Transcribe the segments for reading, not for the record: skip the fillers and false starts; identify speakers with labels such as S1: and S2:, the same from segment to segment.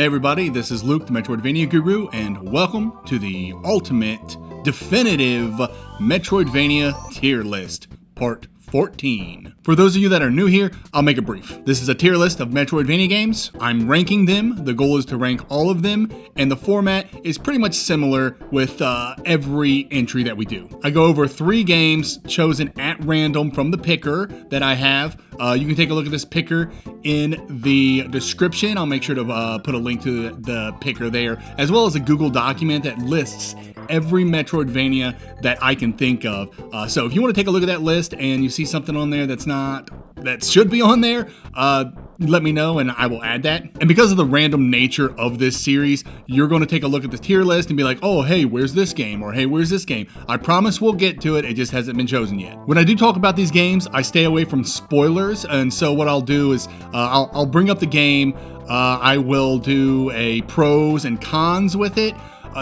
S1: Hey everybody, this is Luke, the Metroidvania Guru, and welcome to the ultimate, definitive Metroidvania Tier List, Part 14. For those of you that are new here, I'll make it brief. This is a tier list of Metroidvania games. I'm ranking them. The goal is to rank all of them, and the format is pretty much similar with every entry that we do. I go over 3 games chosen at random from the picker that I have. You can take a look at this picker in the description. I'll make sure to put a link to the picker there, as well as a Google document that lists every Metroidvania that I can think of. So if you want to take a look at that list and you see something on there that should be on there, let me know and I will add that. And because of the random nature of this series, you're going to take a look at the tier list and be like, oh, hey, where's this game? Or hey, where's this game? I promise we'll get to it. It just hasn't been chosen yet. When I do talk about these games, I stay away from spoilers. And so what I'll do is I'll bring up the game. I will do a pros and cons with it.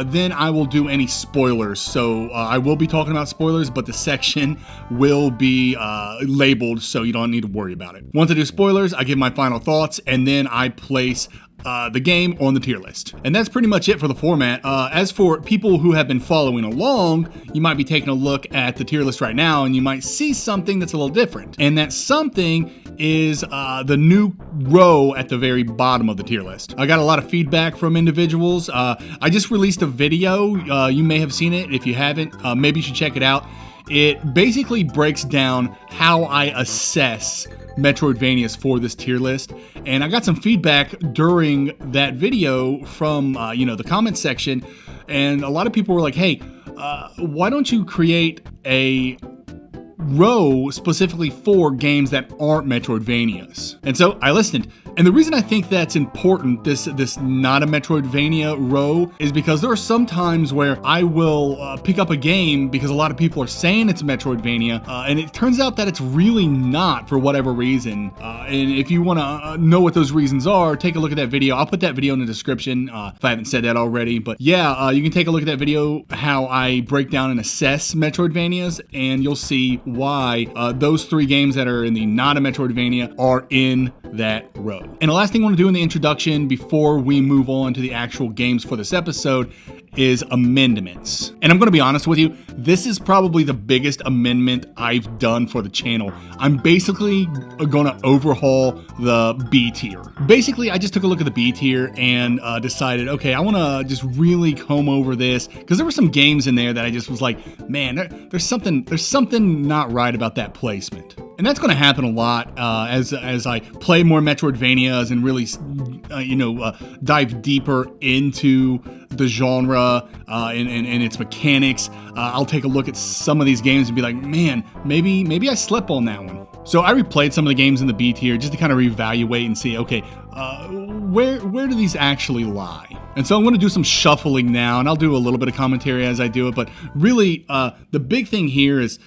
S1: Then I will do any spoilers. So I will be talking about spoilers, but the section will be labeled so you don't need to worry about it. Once I do spoilers, I give my final thoughts, and then I place the game on the tier list. And that's pretty much it for the format. As for people who have been following along, you might be taking a look at the tier list right now, and you might see something that's a little different. And that something is the new row at the very bottom of the tier list. I got a lot of feedback from individuals. I just released a video. You may have seen it. If you haven't, maybe you should check it out. It basically breaks down how I assess Metroidvanias for this tier list, and I got some feedback during that video from the comments section, and a lot of people were like, hey, why don't you create a row specifically for games that aren't Metroidvanias? And so I listened. And the reason I think that's important, this not a Metroidvania row, is because there are some times where I will pick up a game because a lot of people are saying it's a Metroidvania, and it turns out that it's really not for whatever reason. And if you want to know what those reasons are, take a look at that video. I'll put that video in the description if I haven't said that already. But yeah, you can take a look at that video, how I break down and assess Metroidvanias, and you'll see why those 3 games that are in the not a Metroidvania are in that row. And the last thing I want to do in the introduction before we move on to the actual games for this episode is amendments. And I'm going to be honest with you, this is probably the biggest amendment I've done for the channel. I'm basically going to overhaul the B tier. Basically, I just took a look at the B tier and decided, okay, I want to just really comb over this, because there were some games in there that I just was like, man, there's something not right about that placement. And that's going to happen a lot as I play more Metroidvanias and really, dive deeper into the genre and its mechanics. I'll take a look at some of these games and be like, man, maybe I slept on that one. So I replayed some of the games in the B tier just to kind of reevaluate and see, okay, where do these actually lie? And so I'm going to do some shuffling now, and I'll do a little bit of commentary as I do it. But really, the big thing here is,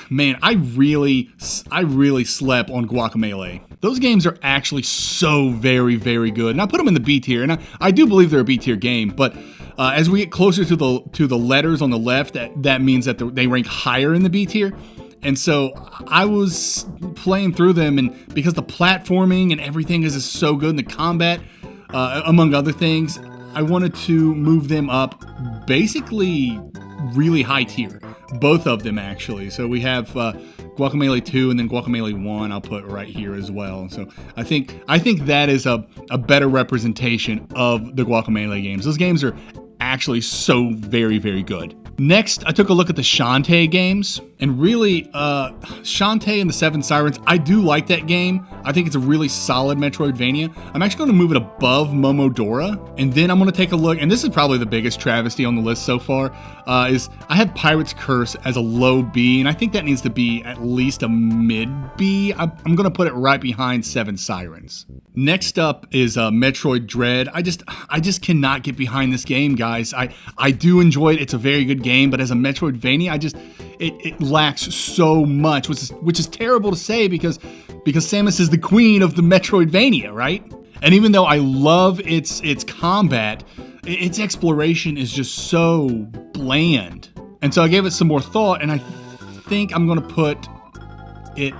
S1: man, I really slept on Guacamelee. Those games are actually so very, very good. And I put them in the B tier, and I do believe they're a B tier game. But as we get closer to the letters on the left, that means that they rank higher in the B tier. And so I was playing through them, and because the platforming and everything is just so good, and the combat, among other things, I wanted to move them up basically really high tier. Both of them, actually. So we have Guacamelee 2 and then Guacamelee 1 I'll put right here as well. So I think that is a better representation of the Guacamelee games. Those games are actually so very, very good. Next, I took a look at the Shantae games, and really, Shantae and the Seven Sirens, I do like that game. I think it's a really solid Metroidvania. I'm actually going to move it above Momodora, and then I'm going to take a look, and this is probably the biggest travesty on the list so far, is I have Pirate's Curse as a low B, and I think that needs to be at least a mid B. I'm going to put it right behind Seven Sirens. Next up is Metroid Dread. I just cannot get behind this game, guys. I do enjoy it. It's a very good game, but as a Metroidvania, it lacks so much, which is terrible to say because Samus is the queen of the Metroidvania, right? And even though I love its combat, its exploration is just so bland. And so I gave it some more thought, and I think I'm going to put it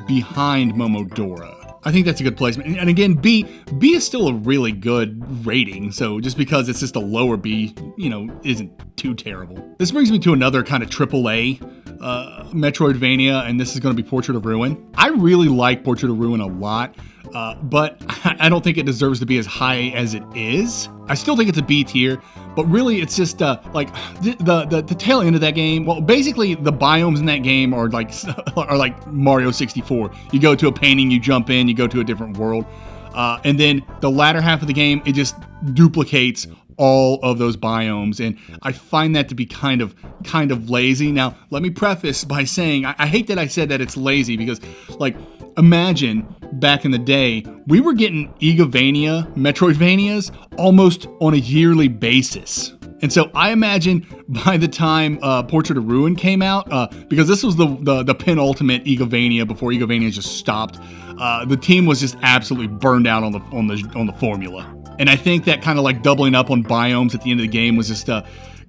S1: behind Momodora. I think that's a good placement. And again, B is still a really good rating. So just because it's just a lower B, isn't too terrible. This brings me to another kind of AAA Metroidvania, and this is going to be Portrait of Ruin. I really like Portrait of Ruin a lot, but I don't think it deserves to be as high as it is. I still think it's a B tier, but really it's just like the tail end of that game. Well, basically the biomes in that game are like Mario 64. You go to a painting, you jump in, you go to a different world, and then the latter half of the game, it just duplicates all of those biomes, and I find that to be kind of lazy. Now, let me preface by saying I hate that I said that it's lazy, because like, imagine back in the day, we were getting Metroidvanias almost on a yearly basis. And so I imagine by the time Portrait of Ruin came out, because this was the penultimate Igavania before Igavania just stopped, the team was just absolutely burned out on the formula. And I think that kind of like doubling up on biomes at the end of the game was just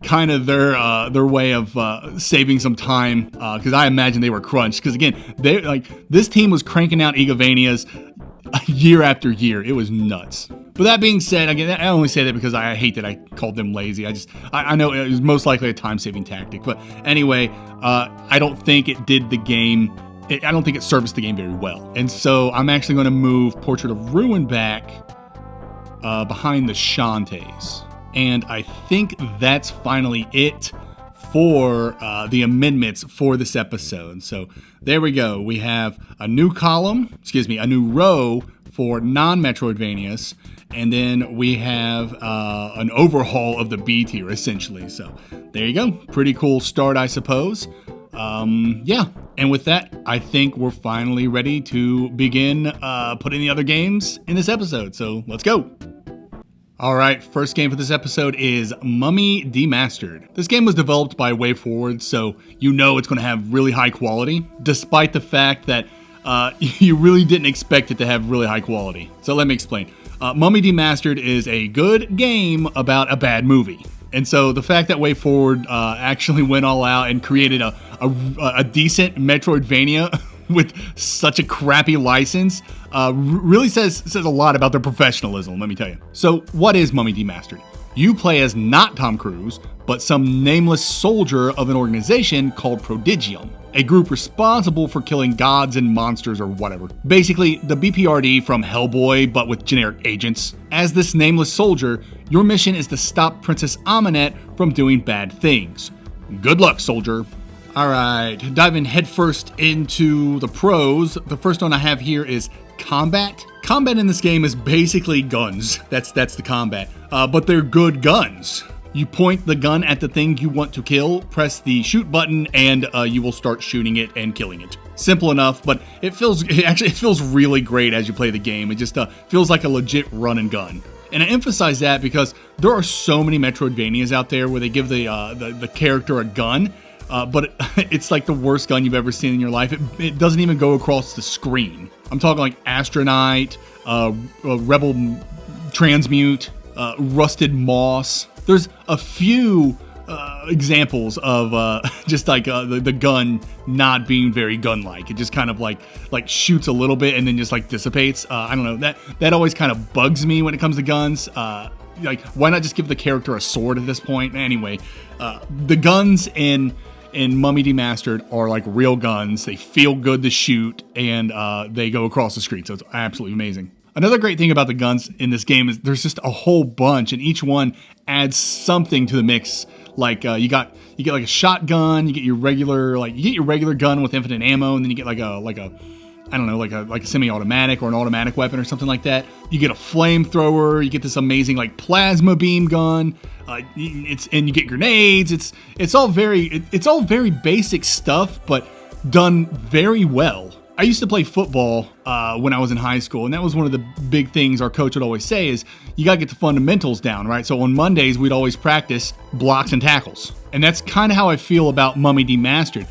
S1: kind of their way of saving some time, because I imagine they were crunched. Because again, this team was cranking out Igavanias year after year. It was nuts. But that being said, again, I only say that because I hate that I called them lazy. I know it was most likely a time-saving tactic. But anyway, I don't think it did the game. I don't think it serviced the game very well. And so I'm actually going to move Portrait of Ruin back behind the Shantaes. And I think that's finally it for the amendments for this episode. So there we go. We have a new row for non-Metroidvanias, and then we have an overhaul of the B tier, essentially. So there you go. Pretty cool start, I suppose. Yeah. And with that, I think we're finally ready to begin putting the other games in this episode. So let's go. All right, first game for this episode is Mummy Demastered. This game was developed by WayForward, so you know it's going to have really high quality, despite the fact that you really didn't expect it to have really high quality. So let me explain. Mummy Demastered is a good game about a bad movie. And so the fact that WayForward actually went all out and created a decent Metroidvania with such a crappy license really says a lot about their professionalism, let me tell you. So what is Mummy Demastered? You play as not Tom Cruise, but some nameless soldier of an organization called Prodigium, a group responsible for killing gods and monsters or whatever. Basically, the BPRD from Hellboy, but with generic agents. As this nameless soldier, your mission is to stop Princess Amenette from doing bad things. Good luck, soldier. Alright, diving headfirst into the pros. The first one I have here is combat. Combat in this game is basically guns. That's the combat. But they're good guns. You point the gun at the thing you want to kill, press the shoot button, and you will start shooting it and killing it. Simple enough, but it feels really great as you play the game. It just feels like a legit run and gun. And I emphasize that because there are so many Metroidvanias out there where they give the character a gun, but it's like the worst gun you've ever seen in your life. It doesn't even go across the screen. I'm talking like Astronaut, Rebel Transmute, Rusted Moss. There's a few examples of just like the gun not being very gun-like. It just kind of like shoots a little bit and then just like dissipates. I don't know, that always kind of bugs me when it comes to guns. Like, why not just give the character a sword at this point? Anyway, the guns in Mummy Demastered are like real guns. They feel good to shoot, and they go across the screen, so it's absolutely amazing. Another great thing about the guns in this game is there's just a whole bunch, and each one adds something to the mix. Like you get like a shotgun, you get your regular gun with infinite ammo, and then you get like a semi-automatic or an automatic weapon or something like that. You get a flamethrower, you get this amazing like plasma beam gun, and you get grenades. It's all very basic stuff, but done very well. I used to play football when I was in high school, and that was one of the big things our coach would always say is you gotta get the fundamentals down, right? So on Mondays, we'd always practice blocks and tackles. And that's kind of how I feel about Mummy Demastered.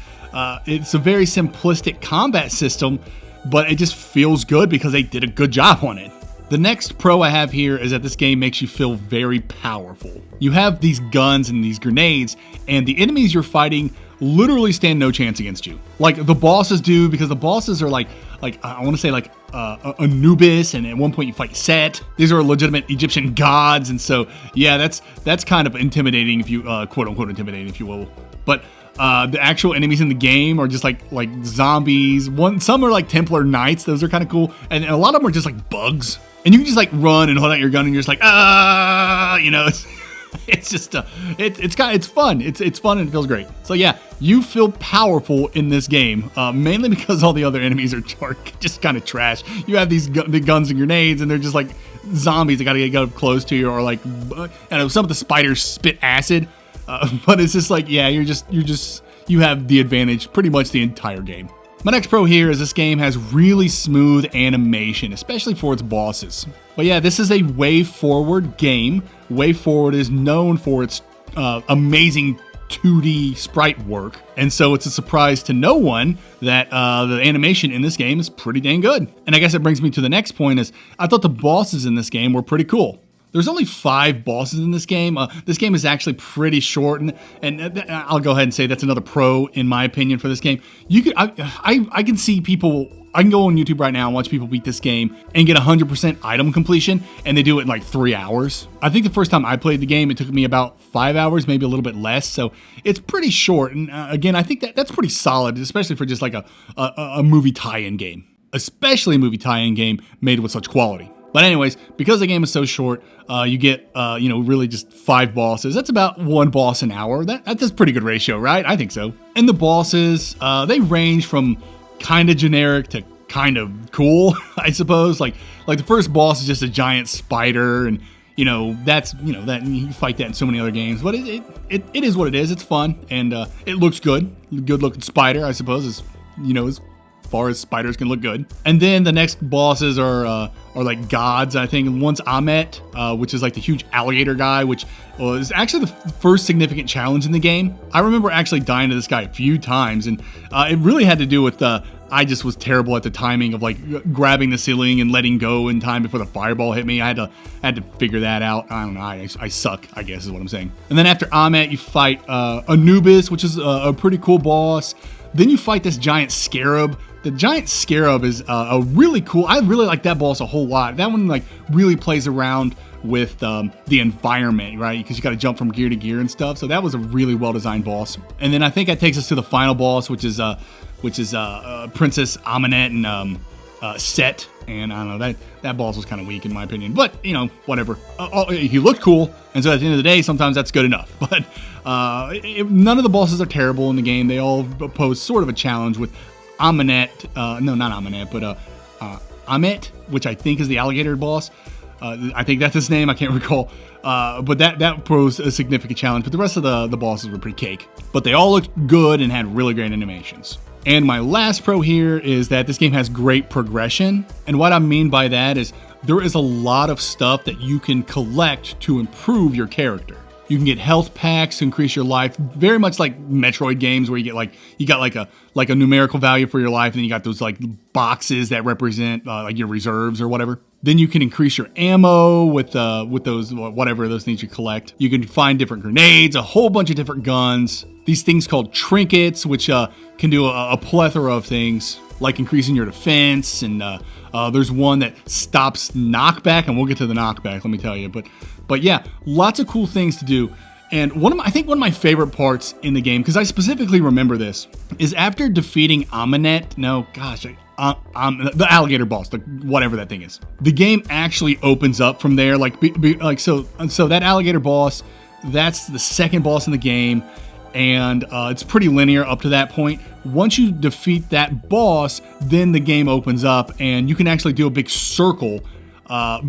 S1: It's a very simplistic combat system, but it just feels good because they did a good job on it. The next pro I have here is that this game makes you feel very powerful. You have these guns and these grenades, and the enemies you're fighting literally stand no chance against you. Like the bosses do, because the bosses are like I want to say like Anubis, and at one point you fight Set. These are legitimate Egyptian gods, and so yeah, that's kind of intimidating, if you quote unquote intimidating, if you will. But the actual enemies in the game are just like zombies. Some are like Templar Knights. Those are kind of cool, and a lot of them are just like bugs. And you can just like run and hold out your gun, and you're just like it's just it's fun. It's fun and it feels great. So yeah, you feel powerful in this game, mainly because all the other enemies are just kind of trash. You have the guns and grenades, and they're just like zombies that gotta get up close to you, or like some of the spiders spit acid. But it's just like, yeah, you have the advantage pretty much the entire game. My next pro here is this game has really smooth animation, especially for its bosses. But yeah, this is a WayForward game. WayForward is known for its amazing 2D sprite work, and so it's a surprise to no one that the animation in this game is pretty dang good. And I guess it brings me to the next point, is I thought the bosses in this game were pretty cool. There's only 5 bosses in this game. This game is actually pretty short, and I'll go ahead and say that's another pro in my opinion for this game. I can see people. I can go on YouTube right now and watch people beat this game and get 100% item completion, and they do it in like 3 hours. I think the first time I played the game, it took me about 5 hours, maybe a little bit less. So it's pretty short, and again, I think that's pretty solid, especially for just like a movie tie-in game, especially a movie tie-in game made with such quality. But anyways, because the game is so short, you get, really just 5 bosses. That's about 1 boss an hour. That's a pretty good ratio, right? I think so. And the bosses, they range from kind of generic to kind of cool, I suppose. Like the first boss is just a giant spider, and that you fight that in so many other games. But it is what it is. It's fun, and it looks good. Good looking spider, I suppose, is as far as spiders can look good. And then the next bosses are like gods. I think one's Amet, which is like the huge alligator guy, which was actually the first significant challenge in the game. I remember actually dying to this guy a few times, and it really had to do with I just was terrible at the timing of like grabbing the ceiling and letting go in time before the fireball hit me. I had to figure that out. I don't know. I suck, I guess is what I'm saying. And then after Amet, you fight Anubis, which is a pretty cool boss. Then you fight this giant scarab. The giant scarab is a really cool. I really like that boss a whole lot. That one like really plays around with the environment, right? Because you got to jump from gear to gear and stuff. So that was a really well designed boss. And then I think that takes us to the final boss, which is Princess Amenet and Set. And I don't know, that boss was kind of weak in my opinion, but whatever. He looked cool, and so at the end of the day, sometimes that's good enough. But none of the bosses are terrible in the game. They all pose sort of a challenge with Amenet, no, not Amenet, but Amet, which I think is the alligator boss. I think that's his name. I can't recall. But that posed a significant challenge. But the rest of the bosses were pretty cake. But they all looked good and had really great animations. And my last pro here is that this game has great progression. And what I mean by that is there is a lot of stuff that you can collect to improve your character. You can get health packs to increase your life, very much like Metroid games where you got a numerical value for your life, and then you got those like boxes that represent like your reserves or whatever. Then you can increase your ammo with those whatever those things you collect. You can find different grenades, a whole bunch of different guns. These things called trinkets, which can do a plethora of things, like increasing your defense, and there's one that stops knockback, and we'll get to the knockback, let me tell you. But yeah, lots of cool things to do. And I think one of my favorite parts in the game, because I specifically remember this, is after defeating Amenet, the alligator boss, whatever that thing is. The game actually opens up from there, so that alligator boss, that's the second boss in the game, and it's pretty linear up to that point. Once you defeat that boss, then the game opens up, and you can actually do a big circle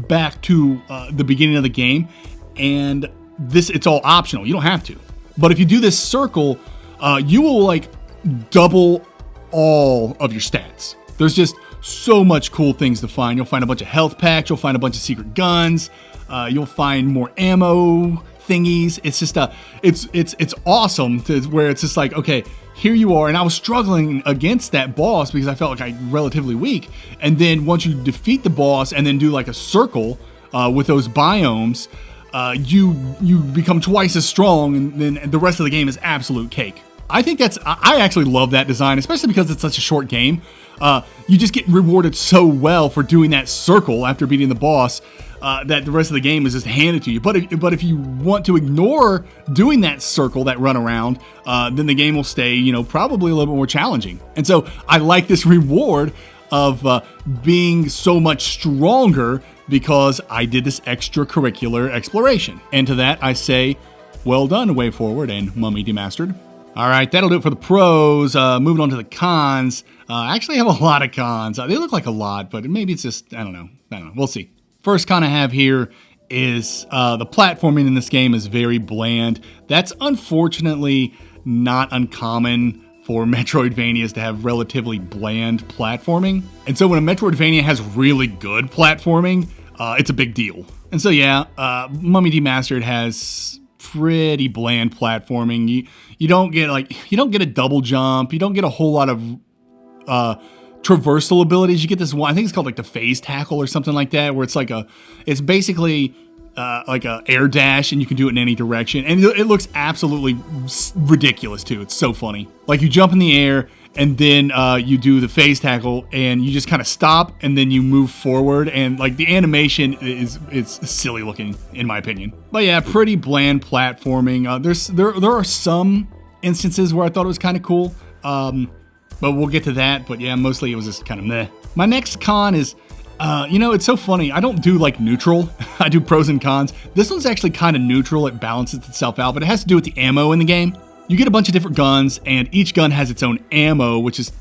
S1: back to the beginning of the game, and it's all optional. You don't have to. But if you do this circle, you will double all of your stats. There's just so much cool things to find. You'll find a bunch of health packs. You'll find a bunch of secret guns. You'll find more ammo thingies. It's just it's awesome where it's just like, okay, here you are. And I was struggling against that boss because I felt like I'm relatively weak. And then once you defeat the boss and then do like a circle with those biomes, you become twice as strong, and then the rest of the game is absolute cake. I think I actually love that design, especially because it's such a short game. You just get rewarded so well for doing that circle after beating the boss that the rest of the game is just handed to you. But if you want to ignore doing that circle, that run around, then the game will stay, probably a little bit more challenging. And so I like this reward of being so much stronger because I did this extracurricular exploration. And to that I say, well done, Way Forward and Mummy Demastered. All right, that'll do it for the pros. Moving on to the cons. I actually have a lot of cons. They look like a lot, but maybe it's just, I don't know. We'll see. First con I have here is the platforming in this game is very bland. That's unfortunately not uncommon for Metroidvanias to have relatively bland platforming. And so when a Metroidvania has really good platforming, it's a big deal. And so yeah, Mummy Demastered has pretty bland platforming. You don't get a double jump. You don't get a whole lot of traversal abilities. You get this one, I think it's called like the phase tackle or something like that, where it's basically like a air dash, and you can do it in any direction, and it looks absolutely ridiculous too. It's so funny. Like you jump in the air, and then you do the phase tackle, and you just kind of stop, and then you move forward, and like the animation is silly looking in my opinion. But yeah, pretty bland platforming. There are some instances where I thought it was kind of cool, but we'll get to that. But yeah, mostly it was just kind of meh. My next con is, it's so funny. I don't do like neutral. I do pros and cons. This one's actually kind of neutral. It balances itself out, but it has to do with the ammo in the game. You get a bunch of different guns, and each gun has its own ammo, which is,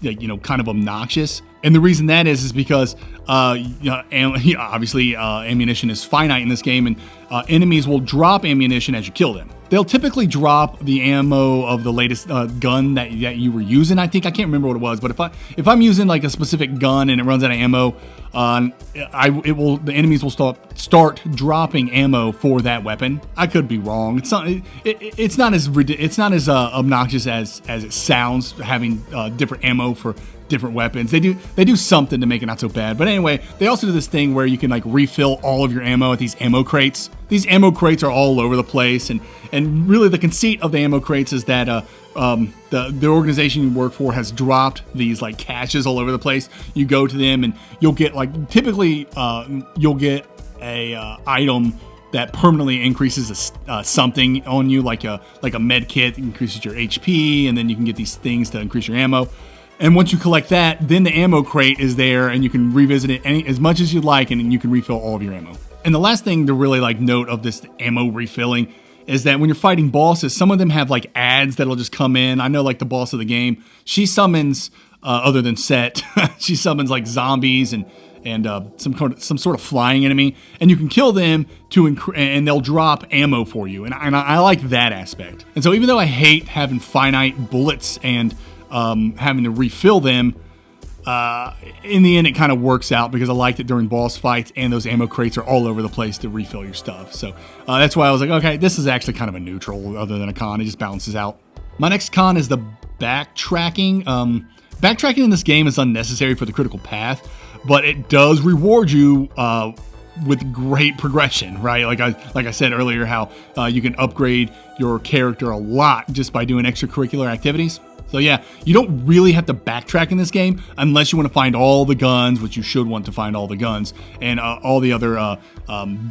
S1: kind of obnoxious. And the reason that is because, obviously, ammunition is finite in this game, and enemies will drop ammunition as you kill them. They'll typically drop the ammo of the latest gun that you were using. I can't remember what it was, but if I'm using like a specific gun and it runs out of ammo, the enemies will start dropping ammo for that weapon. I could be wrong. It's not as obnoxious as it sounds, having different ammo for different weapons. They do something to make it not so bad. But anyway, they also do this thing where you can like refill all of your ammo at these ammo crates. These ammo crates are all over the place, and really the conceit of the ammo crates is that the organization you work for has dropped these like caches all over the place. You go to them and you'll get typically you'll get a item that permanently increases something on you, like a med kit, increases your HP, and then you can get these things to increase your ammo. And once you collect that, then the ammo crate is there, and you can revisit it as much as you'd like, and you can refill all of your ammo. And the last thing to really note of this ammo refilling is that when you're fighting bosses, some of them have like ads that'll just come in. I know like the boss of the game, she summons, other than Set, she summons like zombies and some sort of flying enemy, and you can kill them and they'll drop ammo for you. And I like that aspect. And so even though I hate having finite bullets and having to refill them, in the end it kind of works out because I liked it during boss fights, and those ammo crates are all over the place to refill your stuff. So that's why I was like, okay, this is actually kind of a neutral other than a con. It just balances out. My next con is the backtracking. Backtracking in this game is unnecessary for the critical path, but it does reward you with great progression, right? Like I said earlier, how you can upgrade your character a lot just by doing extracurricular activities. So yeah, you don't really have to backtrack in this game unless you want to find all the guns, which you should want to find all the guns, and all the other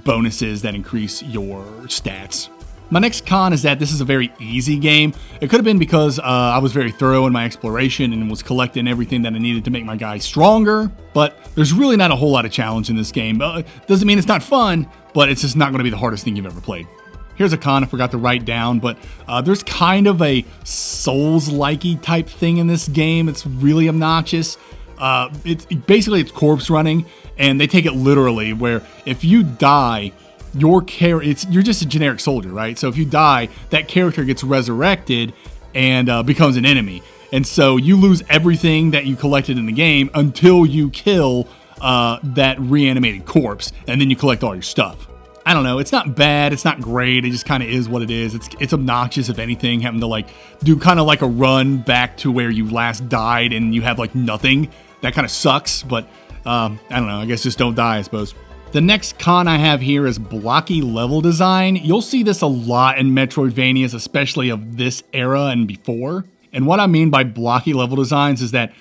S1: bonuses that increase your stats. My next con is that this is a very easy game. It could have been because I was very thorough in my exploration and was collecting everything that I needed to make my guy stronger, but there's really not a whole lot of challenge in this game. Doesn't mean it's not fun, but it's just not going to be the hardest thing you've ever played. Here's a con I forgot to write down, but there's kind of a Souls-likey type thing in this game. It's really obnoxious. It's corpse running, and they take it literally, where if you die, you're just a generic soldier, right? So if you die, that character gets resurrected and becomes an enemy. And so you lose everything that you collected in the game until you kill that reanimated corpse, and then you collect all your stuff. I don't know. It's not bad. It's not great. It just kind of is what it is. It's obnoxious, if anything, having to do kind of like a run back to where you last died and you have nothing. That kind of sucks, but I don't know. I guess just don't die, I suppose. The next con I have here is blocky level design. You'll see this a lot in Metroidvanias, especially of this era and before. And what I mean by blocky level designs is that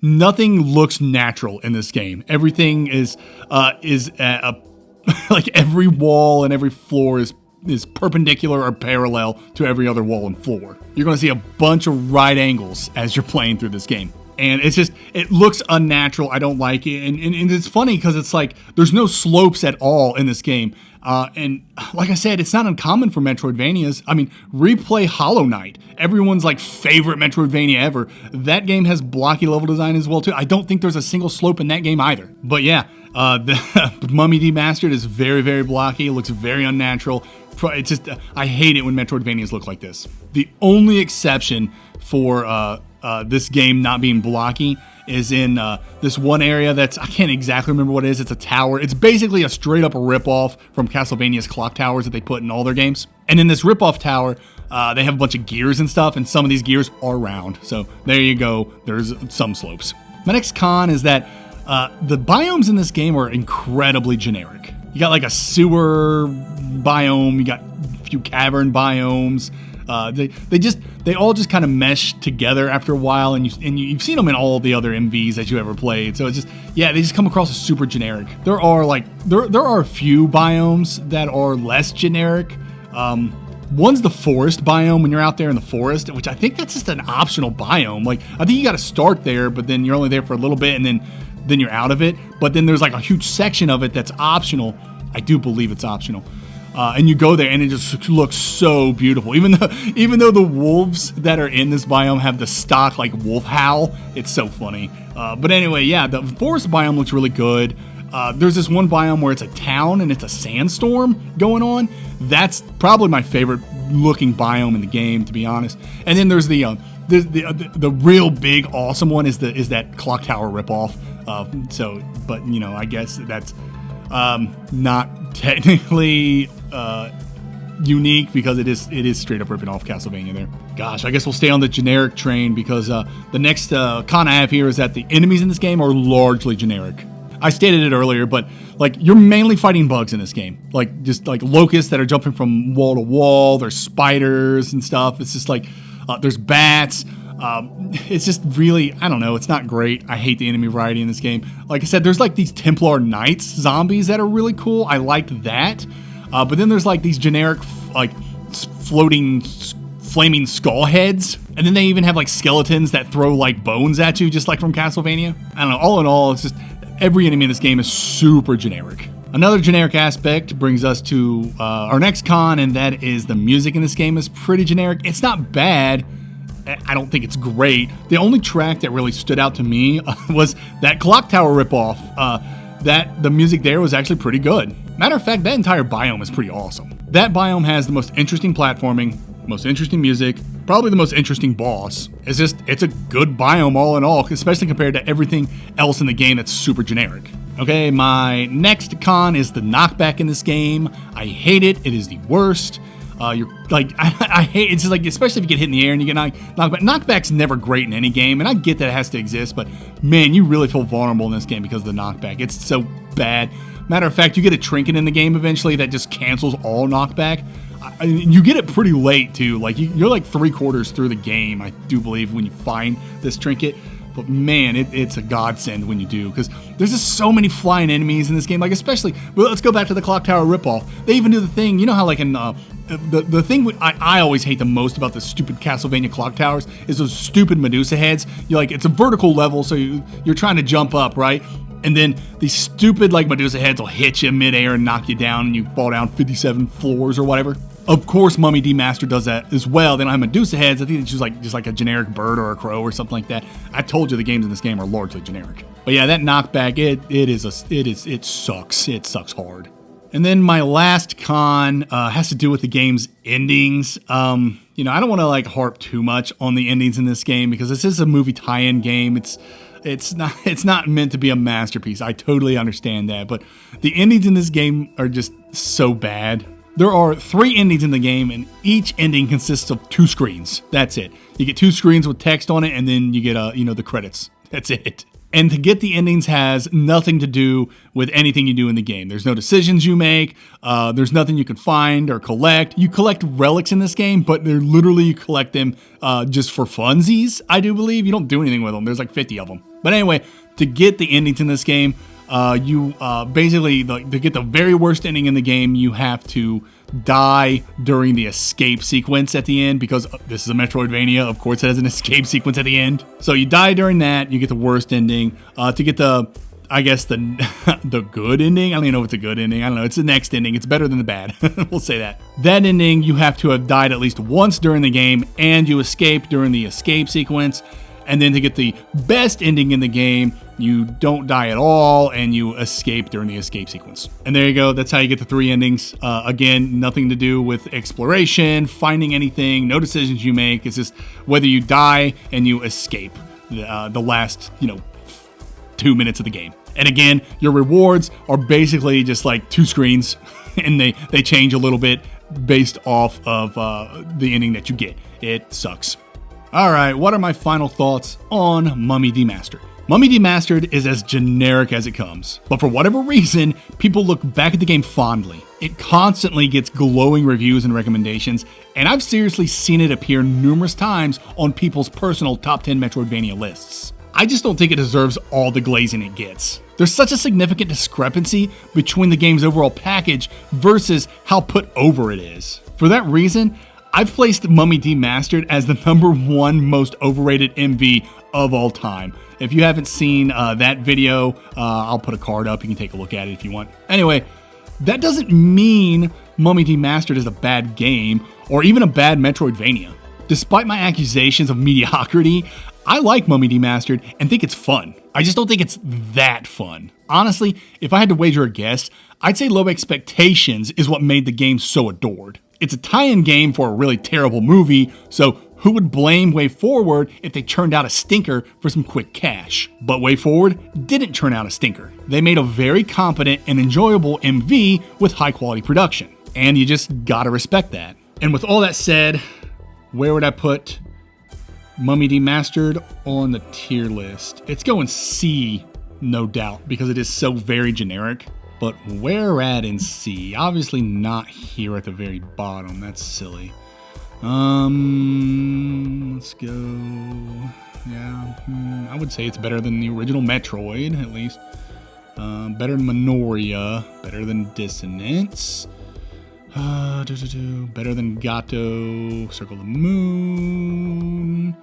S1: nothing looks natural in this game. Everything is like every wall and every floor is perpendicular or parallel to every other wall and floor. You're going to see a bunch of right angles as you're playing through this game. And it's just, it looks unnatural. I don't like it. And it's funny because it's like, there's no slopes at all in this game. And like I said, it's not uncommon for Metroidvanias. I mean, replay Hollow Knight, everyone's like favorite Metroidvania ever. That game has blocky level design as well too. I don't think there's a single slope in that game either. But yeah, the Mummy Demastered is very, very blocky. It looks very unnatural. It's just, I hate it when Metroidvanias look like this. The only exception for this game not being blocky is in this one area that's, I can't exactly remember what it is. It's a tower. It's basically a straight up ripoff from Castlevania's clock towers that they put in all their games. And in this ripoff tower, they have a bunch of gears and stuff, and some of these gears are round. So there you go. There's some slopes. My next con is that the biomes in this game are incredibly generic. You got like a sewer biome, you got a few cavern biomes. They all just kind of mesh together after a while, and you've seen them in all the other MVs that you ever played. So it's just, yeah, they just come across as super generic. There are a few biomes that are less generic. One's the forest biome when you're out there in the forest, which I think that's just an optional biome. Like, I think you got to start there, but then you're only there for a little bit, and then you're out of it. But then there's like a huge section of it that's optional. I do believe it's optional. And you go there and it just looks so beautiful. Even though the wolves that are in this biome have the stock like wolf howl, it's so funny. But anyway, yeah, the forest biome looks really good. There's this one biome where it's a town and it's a sandstorm going on. That's probably my favorite looking biome in the game, to be honest. And then there's the real big awesome one is that clock tower ripoff. But you know, I guess that's not technically unique because it is straight up ripping off Castlevania there. Gosh, I guess we'll stay on the generic train because the next con I have here is that the enemies in this game are largely generic. I stated it earlier, but like you're mainly fighting bugs in this game, like just like locusts that are jumping from wall to wall. There's spiders and stuff. It's just like there's bats. It's just really, I don't know, it's not great. I hate the enemy variety in this game. Like I said, there's like these Templar Knights zombies that are really cool. I liked that. But then there's like these generic, like floating, flaming skull heads. And then they even have like skeletons that throw like bones at you, just like from Castlevania. I don't know, all in all, it's just every enemy in this game is super generic. Another generic aspect brings us to our next con, and that is the music in this game is pretty generic. It's not bad. I don't think it's great. The only track that really stood out to me was that clock tower ripoff. That the music there was actually pretty good. Matter of fact, that entire biome is pretty awesome. That biome has the most interesting platforming, most interesting music, probably the most interesting boss. It's a good biome all in all, especially compared to everything else in the game that's super generic. Okay, my next con is the knockback in this game. I hate it. It is the worst. You're like, I hate it's just like, especially if you get hit in the air and you get knocked back. Knockback's never great in any game, and I get that it has to exist, but man, you really feel vulnerable in this game because of the knockback. It's so bad. Matter of fact, you get a trinket in the game eventually that just cancels all knockback. You get it pretty late too. Like you're like 3/4 through the game, I do believe, when you find this trinket. But man, it's a godsend when you do, because there's just so many flying enemies in this game. Like especially, well, let's go back to the clock tower ripoff. They even do the thing, you know how like in the thing I always hate the most about the stupid Castlevania clock towers is those stupid Medusa heads. You like, it's a vertical level, so you're trying to jump up, right? And then these stupid like Medusa heads will hit you midair and knock you down, and you fall down 57 floors or whatever. Of course, Mummy Demastered does that as well. They don't have Medusa heads. I think it's just like a generic bird or a crow or something like that. I told you the games in this game are largely generic. But yeah, that knockback, it sucks. It sucks hard. And then my last con has to do with the game's endings. You know, I don't want to like harp too much on the endings in this game because this is a movie tie-in game. It's not meant to be a masterpiece. I totally understand that, but the endings in this game are just so bad. There are 3 endings in the game, and each ending consists of 2 screens. That's it. You get 2 screens with text on it, and then you get the credits. That's it. And to get the endings has nothing to do with anything you do in the game. There's no decisions you make. There's nothing you can find or collect. You collect relics in this game, but they're literally, you collect them just for funsies, I do believe. You don't do anything with them. There's like 50 of them. But anyway, to get the endings in this game, you basically, to get the very worst ending in the game, you have to die during the escape sequence at the end, because this is a Metroidvania. Of course, it has an escape sequence at the end. So you die during that, you get the worst ending. To get the, I guess, the the good ending, I don't even know if it's a good ending. I don't know. It's the next ending. It's better than the bad. We'll say that. That ending, you have to have died at least once during the game, and you escape during the escape sequence. And then to get the best ending in the game, you don't die at all, and you escape during the escape sequence. And there you go. That's how you get the 3 endings. Again, nothing to do with exploration, finding anything, no decisions you make. It's just whether you die and you escape the last, 2 minutes of the game. And again, your rewards are basically just like 2 screens, and they change a little bit based off of the ending that you get. It sucks. Alright, what are my final thoughts on Mummy Demastered? Mummy Demastered is as generic as it comes, but for whatever reason, people look back at the game fondly. It constantly gets glowing reviews and recommendations, and I've seriously seen it appear numerous times on people's personal top 10 Metroidvania lists. I just don't think it deserves all the glazing it gets. There's such a significant discrepancy between the game's overall package versus how put over it is. For that reason, I've placed Mummy Demastered as the #1 most overrated MV of all time. If you haven't seen that video, I'll put a card up. You can take a look at it if you want. Anyway, that doesn't mean Mummy Demastered is a bad game or even a bad Metroidvania. Despite my accusations of mediocrity, I like Mummy Demastered and think it's fun. I just don't think it's that fun. Honestly, if I had to wager a guess, I'd say low expectations is what made the game so adored. It's a tie-in game for a really terrible movie, so who would blame WayForward if they churned out a stinker for some quick cash? But WayForward didn't churn out a stinker. They made a very competent and enjoyable MV with high-quality production, and you just gotta respect that. And with all that said, where would I put Mummy Demastered on the tier list? It's going C, no doubt, because it is so very generic. But where at in C? Obviously not here at the very bottom. That's silly. Let's go. Yeah, I would say it's better than the original Metroid, at least. Better than Minoria. Better than Dissonance. Better than Gato. Circle the Moon.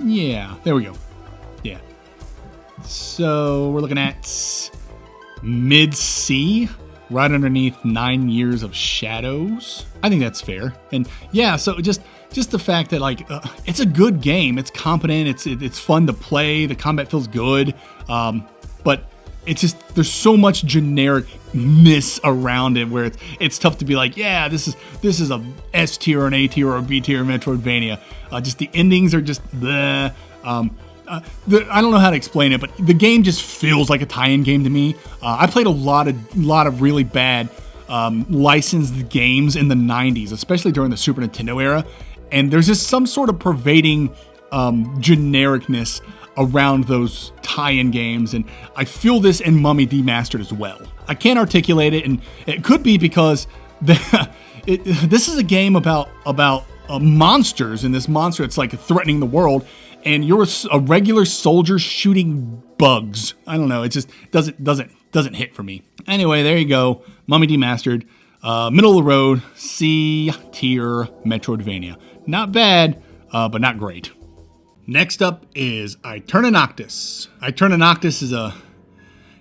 S1: Yeah, there we go. Yeah. So we're looking at mid-C, right underneath 9 Years of Shadows. I think that's fair. And yeah, so just the fact that it's a good game. It's competent. It's fun to play. The combat feels good. But it's just, there's so much genericness around it where it's tough to be like, yeah, this is a S tier or an A tier or a B tier Metroidvania. Just the endings are just bleh. I don't know how to explain it, but the game just feels like a tie-in game to me. I played a lot of really bad licensed games in the 90s, especially during the Super Nintendo era, and there's just some sort of pervading genericness around those tie-in games, and I feel this in Mummy Demastered as well. I can't articulate it, and it could be because this is a game about monsters, and this monster, it's like threatening the world, and you're a regular soldier shooting bugs. I don't know. It just doesn't hit for me. Anyway, there you go. Mummy Demastered. Middle of the road. C tier Metroidvania. Not bad, but not great. Next up is Aeterna Noctis. Aeterna Noctis is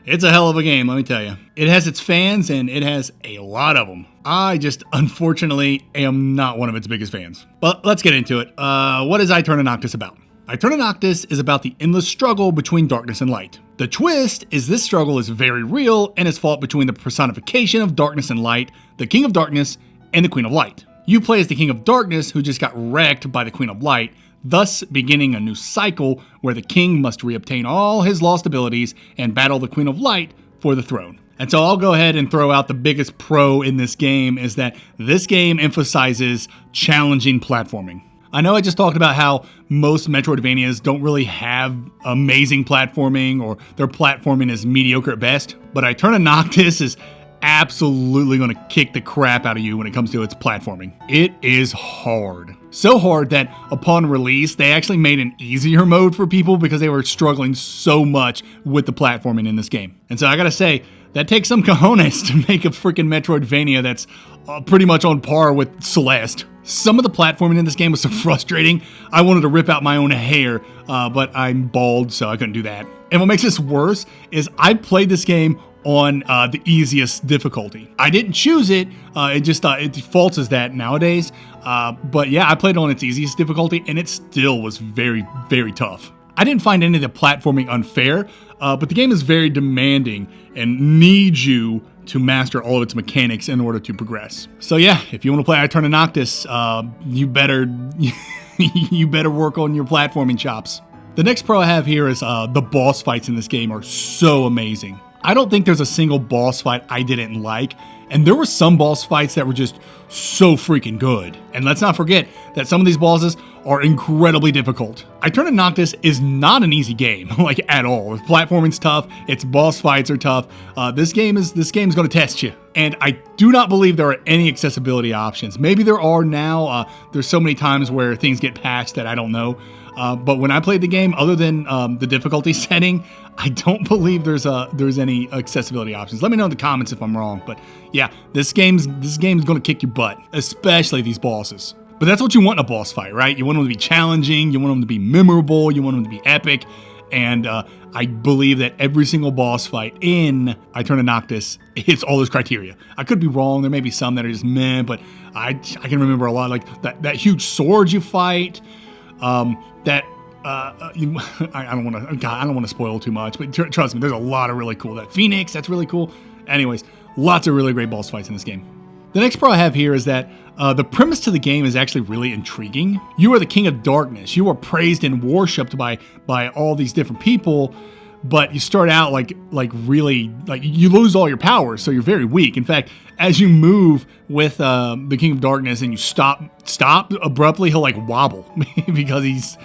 S1: it's a hell of a game, let me tell you. It has its fans, and it has a lot of them. I just, unfortunately, am not one of its biggest fans. But let's get into it. What is Aeterna Noctis about? Aeterna Noctis is about the endless struggle between darkness and light. The twist is this struggle is very real and is fought between the personification of darkness and light, the King of Darkness, and the Queen of Light. You play as the King of Darkness who just got wrecked by the Queen of Light, thus beginning a new cycle where the King must reobtain all his lost abilities and battle the Queen of Light for the throne. And so I'll go ahead and throw out the biggest pro in this game is that this game emphasizes challenging platforming. I know I just talked about how most Metroidvanias don't really have amazing platforming, or their platforming is mediocre at best, but Aeterna Noctis is absolutely going to kick the crap out of you when it comes to its platforming. It is hard. So hard that upon release, they actually made an easier mode for people because they were struggling so much with the platforming in this game. And so I gotta say, that takes some cojones to make a freaking Metroidvania that's pretty much on par with Celeste. Some of the platforming in this game was so frustrating, I wanted to rip out my own hair, but I'm bald, so I couldn't do that. And what makes this worse is I played this game on the easiest difficulty. I didn't choose it, it defaults as that nowadays, but yeah, I played it on its easiest difficulty, and it still was very, very tough. I didn't find any of the platforming unfair, but the game is very demanding and needs you to master all of its mechanics in order to progress. So yeah, if you want to play Aeterna Noctis, you better you better work on your platforming chops. The next pro I have here is the boss fights in this game are so amazing. I don't think there's a single boss fight I didn't like, and there were some boss fights that were just so freaking good. And let's not forget that some of these bosses are incredibly difficult. Aeterna Noctis is not an easy game, like at all. Platforming's tough, its boss fights are tough. This game's gonna test you. And I do not believe there are any accessibility options. Maybe there are now. There's so many times where things get patched that I don't know. But when I played the game, other than the difficulty setting, I don't believe there's any accessibility options. Let me know in the comments if I'm wrong. But yeah, this game's gonna kick your butt, especially these bosses. But that's what you want in a boss fight, right? You want them to be challenging, you want them to be memorable, you want them to be epic. And I believe that every single boss fight in Aeterna Noctis hits all those criteria. I could be wrong. There may be some that are just meh, but I can remember a lot, like that huge sword you fight. I don't want to spoil too much, but trust me, there's a lot of really cool. That Phoenix, that's really cool. Anyways, lots of really great boss fights in this game. The next pro I have here is that the premise to the game is actually really intriguing. You are the King of Darkness. You are praised and worshipped by all these different people, but you start out like really you lose all your powers, so you're very weak. In fact, as you move with the King of Darkness and you stop abruptly, he'll like wobble because he's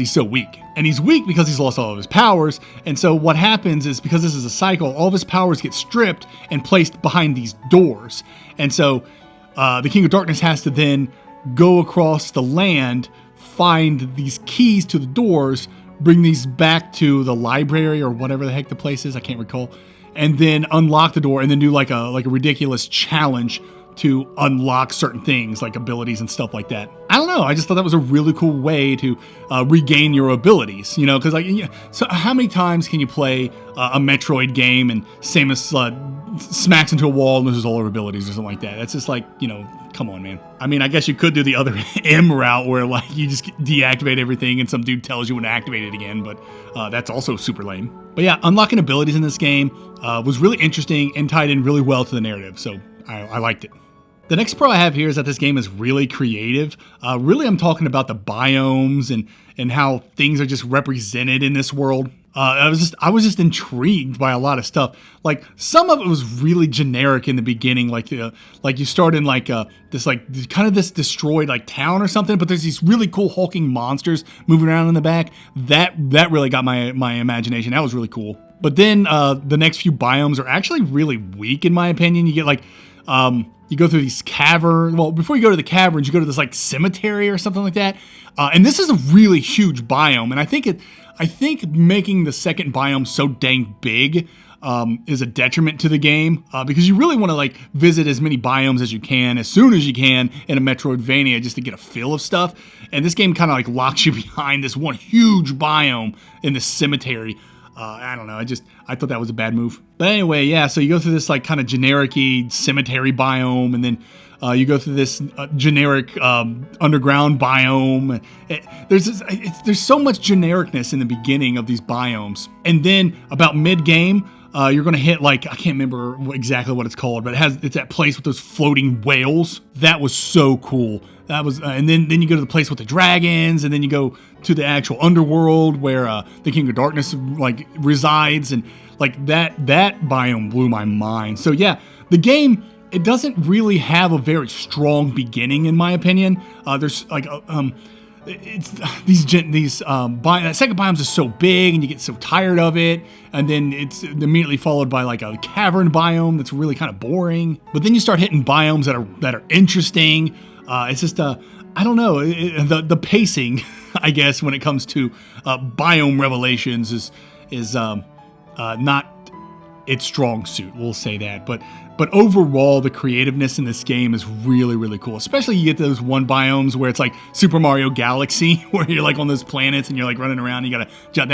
S1: so weak. And he's weak because he's lost all of his powers. And so what happens is, because this is a cycle, all of his powers get stripped and placed behind these doors. And so the King of Darkness has to then go across the land, find these keys to the doors, bring these back to the library or whatever the heck the place is, I can't recall, and then unlock the door and then do like a ridiculous challenge to unlock certain things like abilities and stuff like that. I don't know. I just thought that was a really cool way to regain your abilities, you know, because so how many times can you play a Metroid game and Samus smacks into a wall and loses all her abilities or something like that? That's just like, you know, come on, man. I mean, I guess you could do the other M route where like you just deactivate everything and some dude tells you when to activate it again, but that's also super lame. But yeah, unlocking abilities in this game was really interesting and tied in really well to the narrative, so I liked it. The next pro I have here is that this game is really creative. Really, I'm talking about the biomes and how things are just represented in this world. I was just intrigued by a lot of stuff. Like, some of it was really generic in the beginning. Like you start in this destroyed like town or something, but there's these really cool hulking monsters moving around in the back. That really got my imagination. That was really cool. But then the next few biomes are actually really weak in my opinion. You get like you go through these caverns. Well, before you go to the caverns, you go to this like cemetery or something like that. And this is a really huge biome. And I think making the second biome so dang big is a detriment to the game because you really want to like visit as many biomes as you can as soon as you can in a Metroidvania just to get a feel of stuff. And this game kind of like locks you behind this one huge biome in this cemetery. I don't know. I thought that was a bad move. But anyway, yeah. So you go through this like kind of generic-y cemetery biome, and then you go through this generic underground biome. There's so much genericness in the beginning of these biomes, and then about mid-game, you're gonna hit like, I can't remember exactly what it's called, but it's that place with those floating whales. That was so cool. That was, and then you go to the place with the dragons, and then you go to the actual underworld where the King of Darkness like resides, and like that biome blew my mind. So yeah, the game, it doesn't really have a very strong beginning in my opinion. There's like it's that second biomes is so big and you get so tired of it, and then it's immediately followed by like a cavern biome that's really kind of boring. But then you start hitting biomes that are interesting. It's just I don't know, the pacing, I guess, when it comes to biome revelations is not its strong suit. We'll say that, but overall, the creativeness in this game is really, really cool. Especially you get those one biomes where it's like Super Mario Galaxy, where you're like on those planets and you're like running around. And you gotta jump.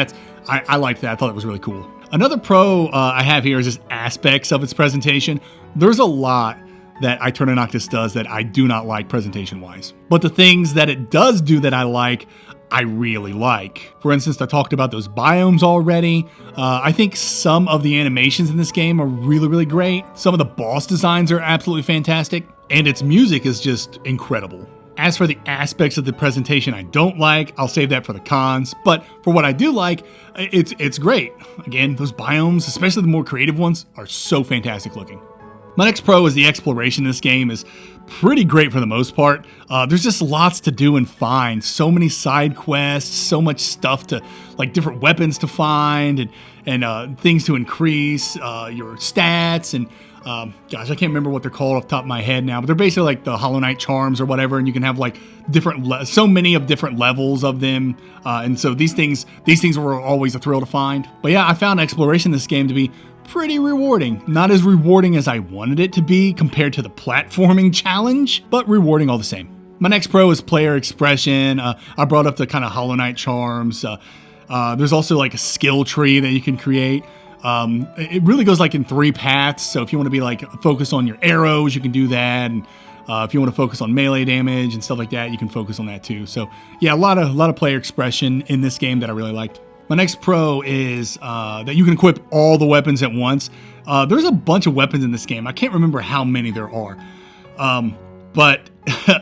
S1: I liked that. I thought it was really cool. Another pro I have here is just aspects of its presentation. There's a lot that Aeterna Noctis does that I do not like presentation-wise. But the things that it does do that I like, I really like. For instance, I talked about those biomes already. I think some of the animations in this game are really, really great. Some of the boss designs are absolutely fantastic. And its music is just incredible. As for the aspects of the presentation I don't like, I'll save that for the cons. But for what I do like, it's great. Again, those biomes, especially the more creative ones, are so fantastic looking. My next pro is the exploration in this game is pretty great for the most part. There's just lots to do and find. So many side quests, so much stuff to, like different weapons to find and things to increase your stats. And gosh, I can't remember what they're called off the top of my head now, but they're basically like the Hollow Knight charms or whatever. And you can have like so many of different levels of them. And so these things were always a thrill to find. But yeah, I found exploration in this game to be pretty rewarding. Not as rewarding as I wanted it to be compared to the platforming challenge, but rewarding all the same. My next pro is player expression. I brought up the kind of Hollow Knight charms. There's also like a skill tree that you can create. It really goes like in 3 paths. So if you want to be like focus on your arrows, you can do that. And if you want to focus on melee damage and stuff like that, you can focus on that too. So yeah, a lot of player expression in this game that I really liked. My next pro is that you can equip all the weapons at once. There's a bunch of weapons in this game. I can't remember how many there are. But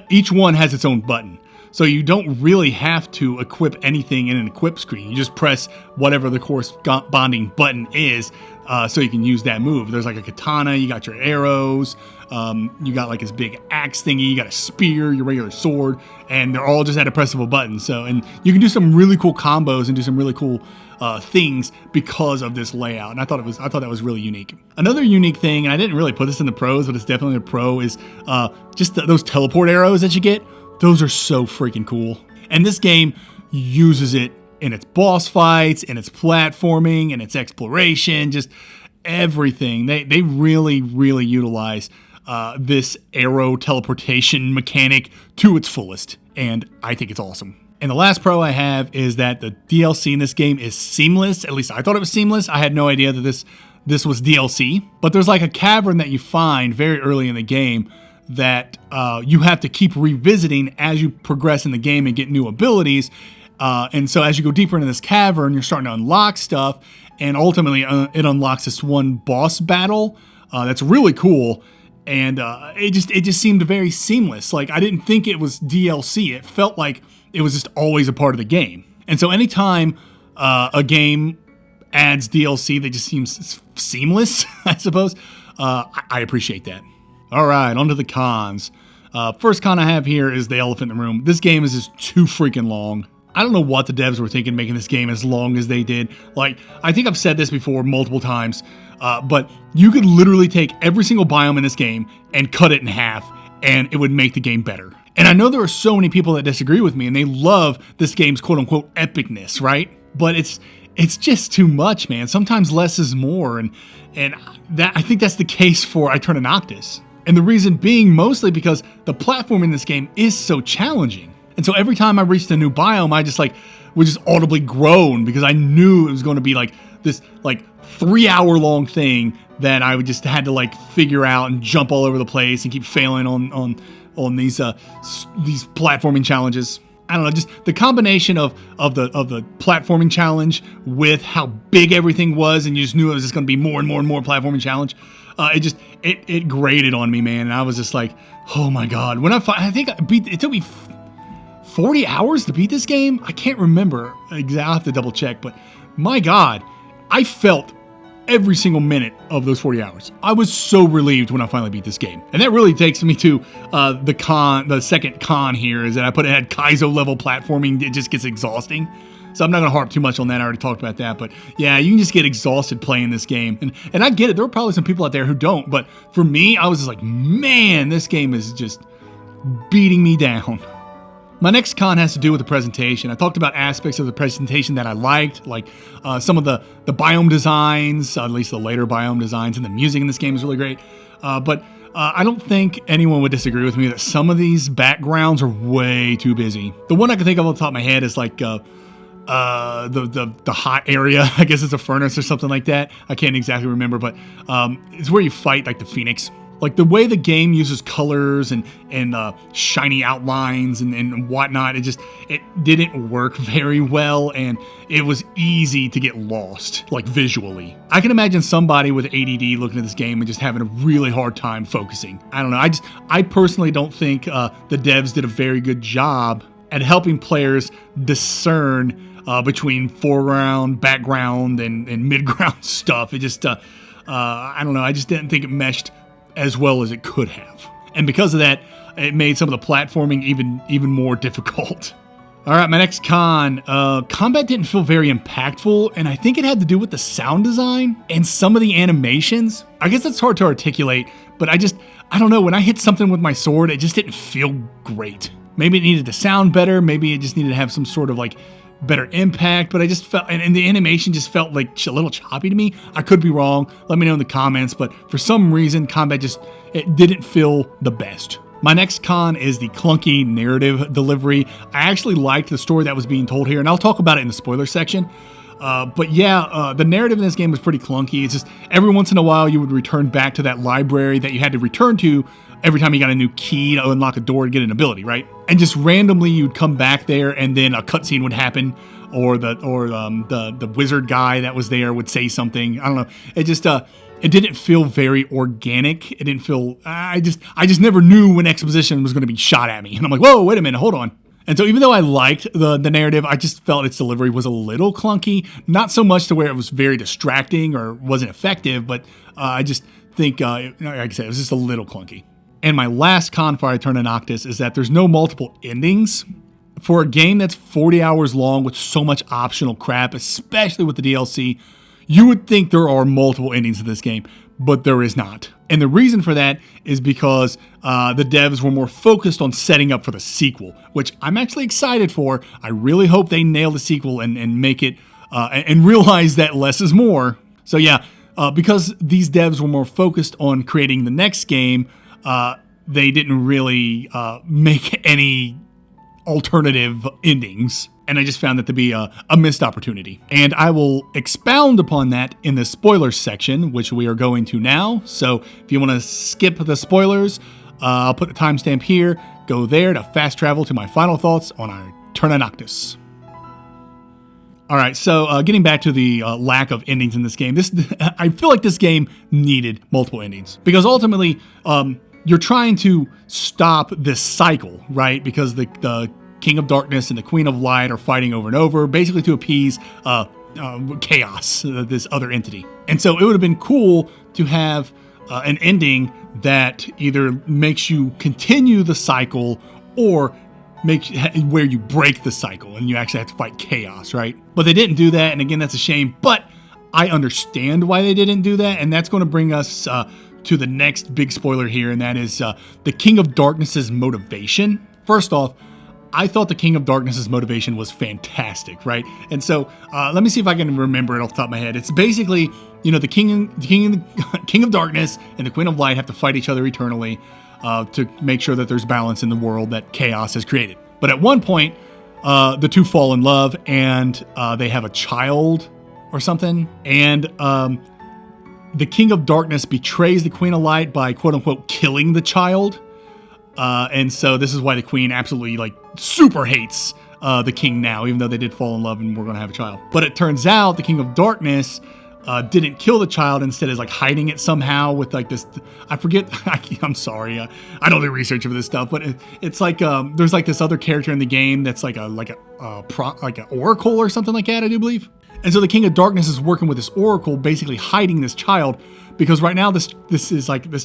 S1: each one has its own button. So you don't really have to equip anything in an equip screen. You just press whatever the corresponding button is so you can use that move. There's like a katana, you got your arrows, you got like this big axe thingy, you got a spear, your regular sword, and they're all just at a press of a button. So, and you can do some really cool combos and do some really cool things because of this layout. And I thought that was really unique. Another unique thing, and I didn't really put this in the pros, but it's definitely a pro, is just those teleport arrows that you get. Those are so freaking cool. And this game uses it in its boss fights, in its platforming, in its exploration, just everything. They really, really utilize this arrow teleportation mechanic to its fullest. And I think it's awesome. And the last pro I have is that the DLC in this game is seamless. At least I thought it was seamless. I had no idea that this was DLC. But there's like a cavern that you find very early in the game that you have to keep revisiting as you progress in the game and get new abilities. And so as you go deeper into this cavern, you're starting to unlock stuff, and ultimately it unlocks this one boss battle that's really cool. And it just seemed very seamless. Like, I didn't think it was DLC. It felt like it was just always a part of the game. And so anytime a game adds DLC that just seems seamless, I suppose, I appreciate that. All right, on to the cons. First con I have here is the elephant in the room. This game is just too freaking long. I don't know what the devs were thinking making this game as long as they did. Like, I think I've said this before multiple times, but you could literally take every single biome in this game and cut it in half, and it would make the game better. And I know there are so many people that disagree with me, and they love this game's quote-unquote epicness, right? But it's just too much, man. Sometimes less is more, and that I think that's the case for Aeterna Noctis. And the reason being mostly because the platform in this game is so challenging. And so every time I reached a new biome, I just would just audibly groan because I knew it was going to be like this 3-hour long thing that I would just had to figure out and jump all over the place and keep failing on these platforming challenges. I don't know, just the combination of the platforming challenge with how big everything was, and you just knew it was just going to be more and more and more platforming challenge. It grated on me, man, and I was just like, oh my god. When I think it took me 40 hours to beat this game. I can't remember exactly. I'll have to double check, but my god, I felt every single minute of those 40 hours. I was so relieved when I finally beat this game. And that really takes me to the second con here, is that I had Kaizo level platforming. It just gets exhausting. So I'm not going to harp too much on that. I already talked about that. But yeah, you can just get exhausted playing this game. And I get it. There are probably some people out there who don't. But for me, I was just like, man, this game is just beating me down. My next con has to do with the presentation. I talked about aspects of the presentation that I liked, like some of the biome designs, at least the later biome designs, and the music in this game is really great. But I don't think anyone would disagree with me that some of these backgrounds are way too busy. The one I can think of off the top of my head is like the hot area. I guess it's a furnace or something like that. I can't exactly remember, but it's where you fight like the Phoenix. Like the way the game uses colors and shiny outlines and whatnot, it didn't work very well, and it was easy to get lost, like visually. I can imagine somebody with ADD looking at this game and just having a really hard time focusing. I don't know. I personally don't think the devs did a very good job at helping players discern between foreground, background, and mid-ground stuff. It just, I don't know. I just didn't think it meshed as well as it could have. And because of that, it made some of the platforming even more difficult. All right, my next con. Combat didn't feel very impactful, and I think it had to do with the sound design and some of the animations. I guess that's hard to articulate, but I don't know. When I hit something with my sword, it just didn't feel great. Maybe it needed to sound better. Maybe it just needed to have some sort of like better impact, but I just felt, and the animation just felt like a little choppy to me. I could be wrong. Let me know in the comments, but for some reason, combat it didn't feel the best. My next con is the clunky narrative delivery. I actually liked the story that was being told here, and I'll talk about it in the spoiler section. But yeah, the narrative in this game was pretty clunky. It's just every once in a while you would return back to that library that you had to return to every time you got a new key to unlock a door to get an ability, right? And just randomly you'd come back there, and then a cutscene would happen, or the wizard guy that was there would say something. I don't know. It just it didn't feel very organic. It didn't feel. I just never knew when exposition was going to be shot at me, and I'm like, whoa, wait a minute, hold on. And so even though I liked the narrative, I just felt its delivery was a little clunky. Not so much to where it was very distracting or wasn't effective, but I just think, like I said, it was just a little clunky. And my last con for Aeterna Noctis is that there's no multiple endings. For a game that's 40 hours long with so much optional crap, especially with the DLC, you would think there are multiple endings in this game, but there is not. And the reason for that is because the devs were more focused on setting up for the sequel, which I'm actually excited for. I really hope they nail the sequel and make it, and realize that less is more. So yeah, because these devs were more focused on creating the next game, they didn't really make any alternative endings. And I just found that to be a missed opportunity. And I will expound upon that in the spoilers section, which we are going to now. So if you want to skip the spoilers, I'll put the timestamp here. Go there to fast travel to my final thoughts on Aeterna Noctis. All right, so getting back to the lack of endings in this game, I feel like this game needed multiple endings. Because ultimately, you're trying to stop this cycle, right? Because the King of Darkness and the Queen of Light are fighting over and over, basically to appease chaos, this other entity. And so it would have been cool to have an ending that either makes you continue the cycle or where you break the cycle and you actually have to fight chaos, right? But they didn't do that, and again, that's a shame. But I understand why they didn't do that, and that's going to bring us to the next big spoiler here, and that is the King of Darkness's motivation. First off, I thought the King of Darkness's motivation was fantastic, right? And so let me see if I can remember it off the top of my head. It's basically, the King of Darkness and the Queen of Light have to fight each other eternally to make sure that there's balance in the world that chaos has created. But at one point, the two fall in love, and they have a child or something, and the King of Darkness betrays the Queen of Light by quote-unquote killing the child. And so this is why the Queen absolutely super hates the King now, even though they did fall in love and were going to have a child. But it turns out the King of Darkness didn't kill the child, instead is hiding it somehow with this, I forget, I'm sorry, I don't do research for this stuff, but it's there's this other character in the game that's like an oracle or something like that, I do believe. And so the King of Darkness is working with this oracle, basically hiding this child, because right now this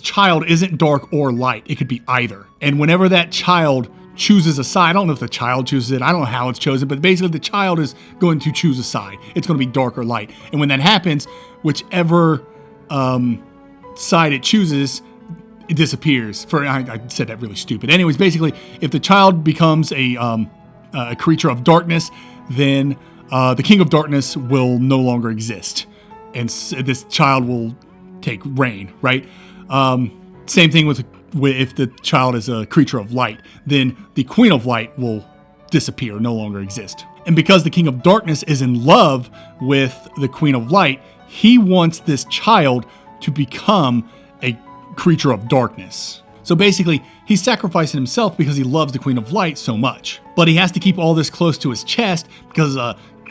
S1: child isn't dark or light. It could be either. And whenever that child chooses a side, I don't know if the child chooses it, I don't know how it's chosen, but basically the child is going to choose a side. It's going to be dark or light. And when that happens, whichever side it chooses, it disappears. I said that really stupid. Anyways, basically, if the child becomes a creature of darkness, then the King of Darkness will no longer exist, and this child will take reign, right? Same thing with if the child is a creature of light, then the Queen of Light will disappear, no longer exist. And because the King of Darkness is in love with the Queen of Light, he wants this child to become a creature of darkness. So basically, he's sacrificing himself because he loves the Queen of Light so much. But he has to keep all this close to his chest because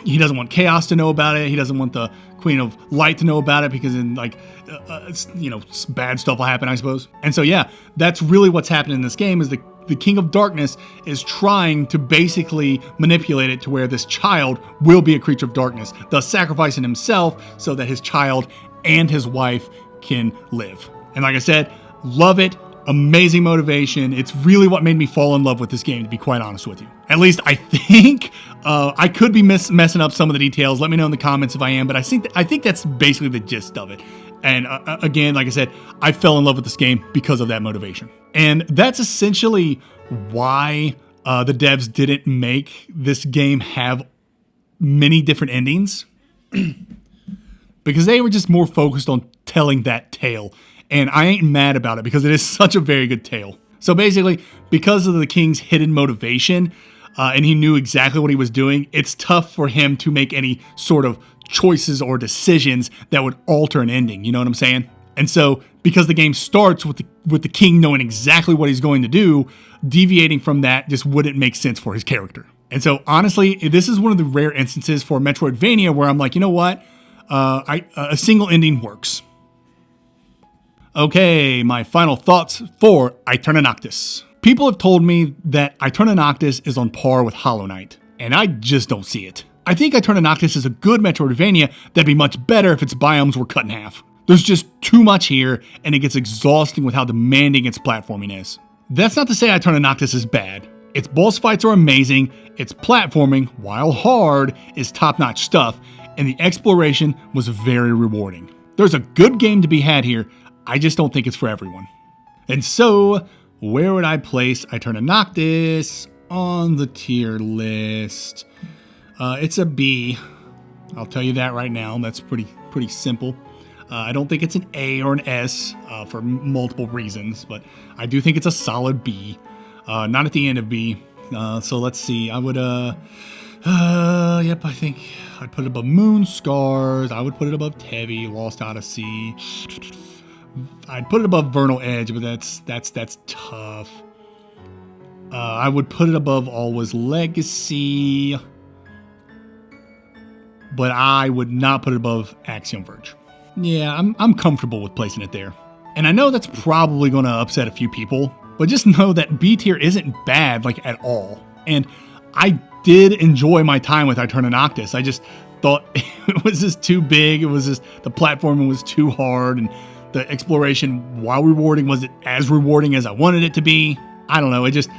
S1: he doesn't want Chaos to know about it. He doesn't want the Queen of Light to know about it because then, bad stuff will happen, I suppose. And so, yeah, that's really what's happening in this game is the King of Darkness is trying to basically manipulate it to where this child will be a creature of darkness, thus sacrificing himself so that his child and his wife can live. And like I said, love it. Amazing motivation. It's really what made me fall in love with this game, to be quite honest with you. At least I think. I could be messing up some of the details. Let me know in the comments if I am, but I think that's basically the gist of it. And again, like I said, I fell in love with this game because of that motivation. And that's essentially why the devs didn't make this game have many different endings. Because they were just more focused on telling that tale. And I ain't mad about it because it is such a very good tale. So basically, because of the king's hidden motivation, and he knew exactly what he was doing, it's tough for him to make any sort of choices or decisions that would alter an ending. You know what I'm saying? And so, because the game starts with the king knowing exactly what he's going to do, deviating from that just wouldn't make sense for his character. And so, honestly, this is one of the rare instances for Metroidvania where I'm like, you know what? A single ending works. Okay, my final thoughts for Aeterna Noctis. People have told me that Aeterna Noctis is on par with Hollow Knight, and I just don't see it. I think Aeterna Noctis is a good Metroidvania that'd be much better if its biomes were cut in half. There's just too much here, and it gets exhausting with how demanding its platforming is. That's not to say Aeterna Noctis is bad. Its boss fights are amazing, its platforming, while hard, is top-notch stuff, and the exploration was very rewarding. There's a good game to be had here, I just don't think it's for everyone. And so, where would I place Aeterna Noctis on the tier list? It's a B. I'll tell you that right now. That's pretty simple. I don't think it's an A or an S for multiple reasons, but I do think it's a solid B. Not at the end of B. So let's see. I would, I think I'd put it above Moon Scars. I would put it above Tevi, Lost Odyssey. I'd put it above Vernal Edge, but that's tough. I would put it above Alwa's Legacy, but I would not put it above Axiom Verge. Yeah, I'm comfortable with placing it there. And I know that's probably going to upset a few people, but just know that B tier isn't bad, at all. And I did enjoy my time with Aeterna Noctis. I just thought it was just too big. It was just, the platforming was too hard, and the exploration, while rewarding, wasn't as rewarding as I wanted it to be. I don't know. It just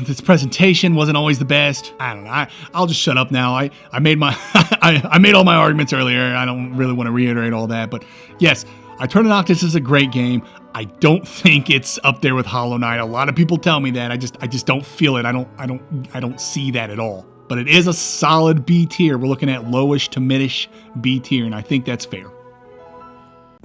S1: this presentation wasn't always the best. I don't know. I'll just shut up now. I made my I made all my arguments earlier. I don't really want to reiterate all that. But yes, Aeterna Noctis is a great game. I don't think it's up there with Hollow Knight. A lot of people tell me that. I just don't feel it. I don't see that at all. But it is a solid B tier. We're looking at lowish to midish B tier, and I think that's fair.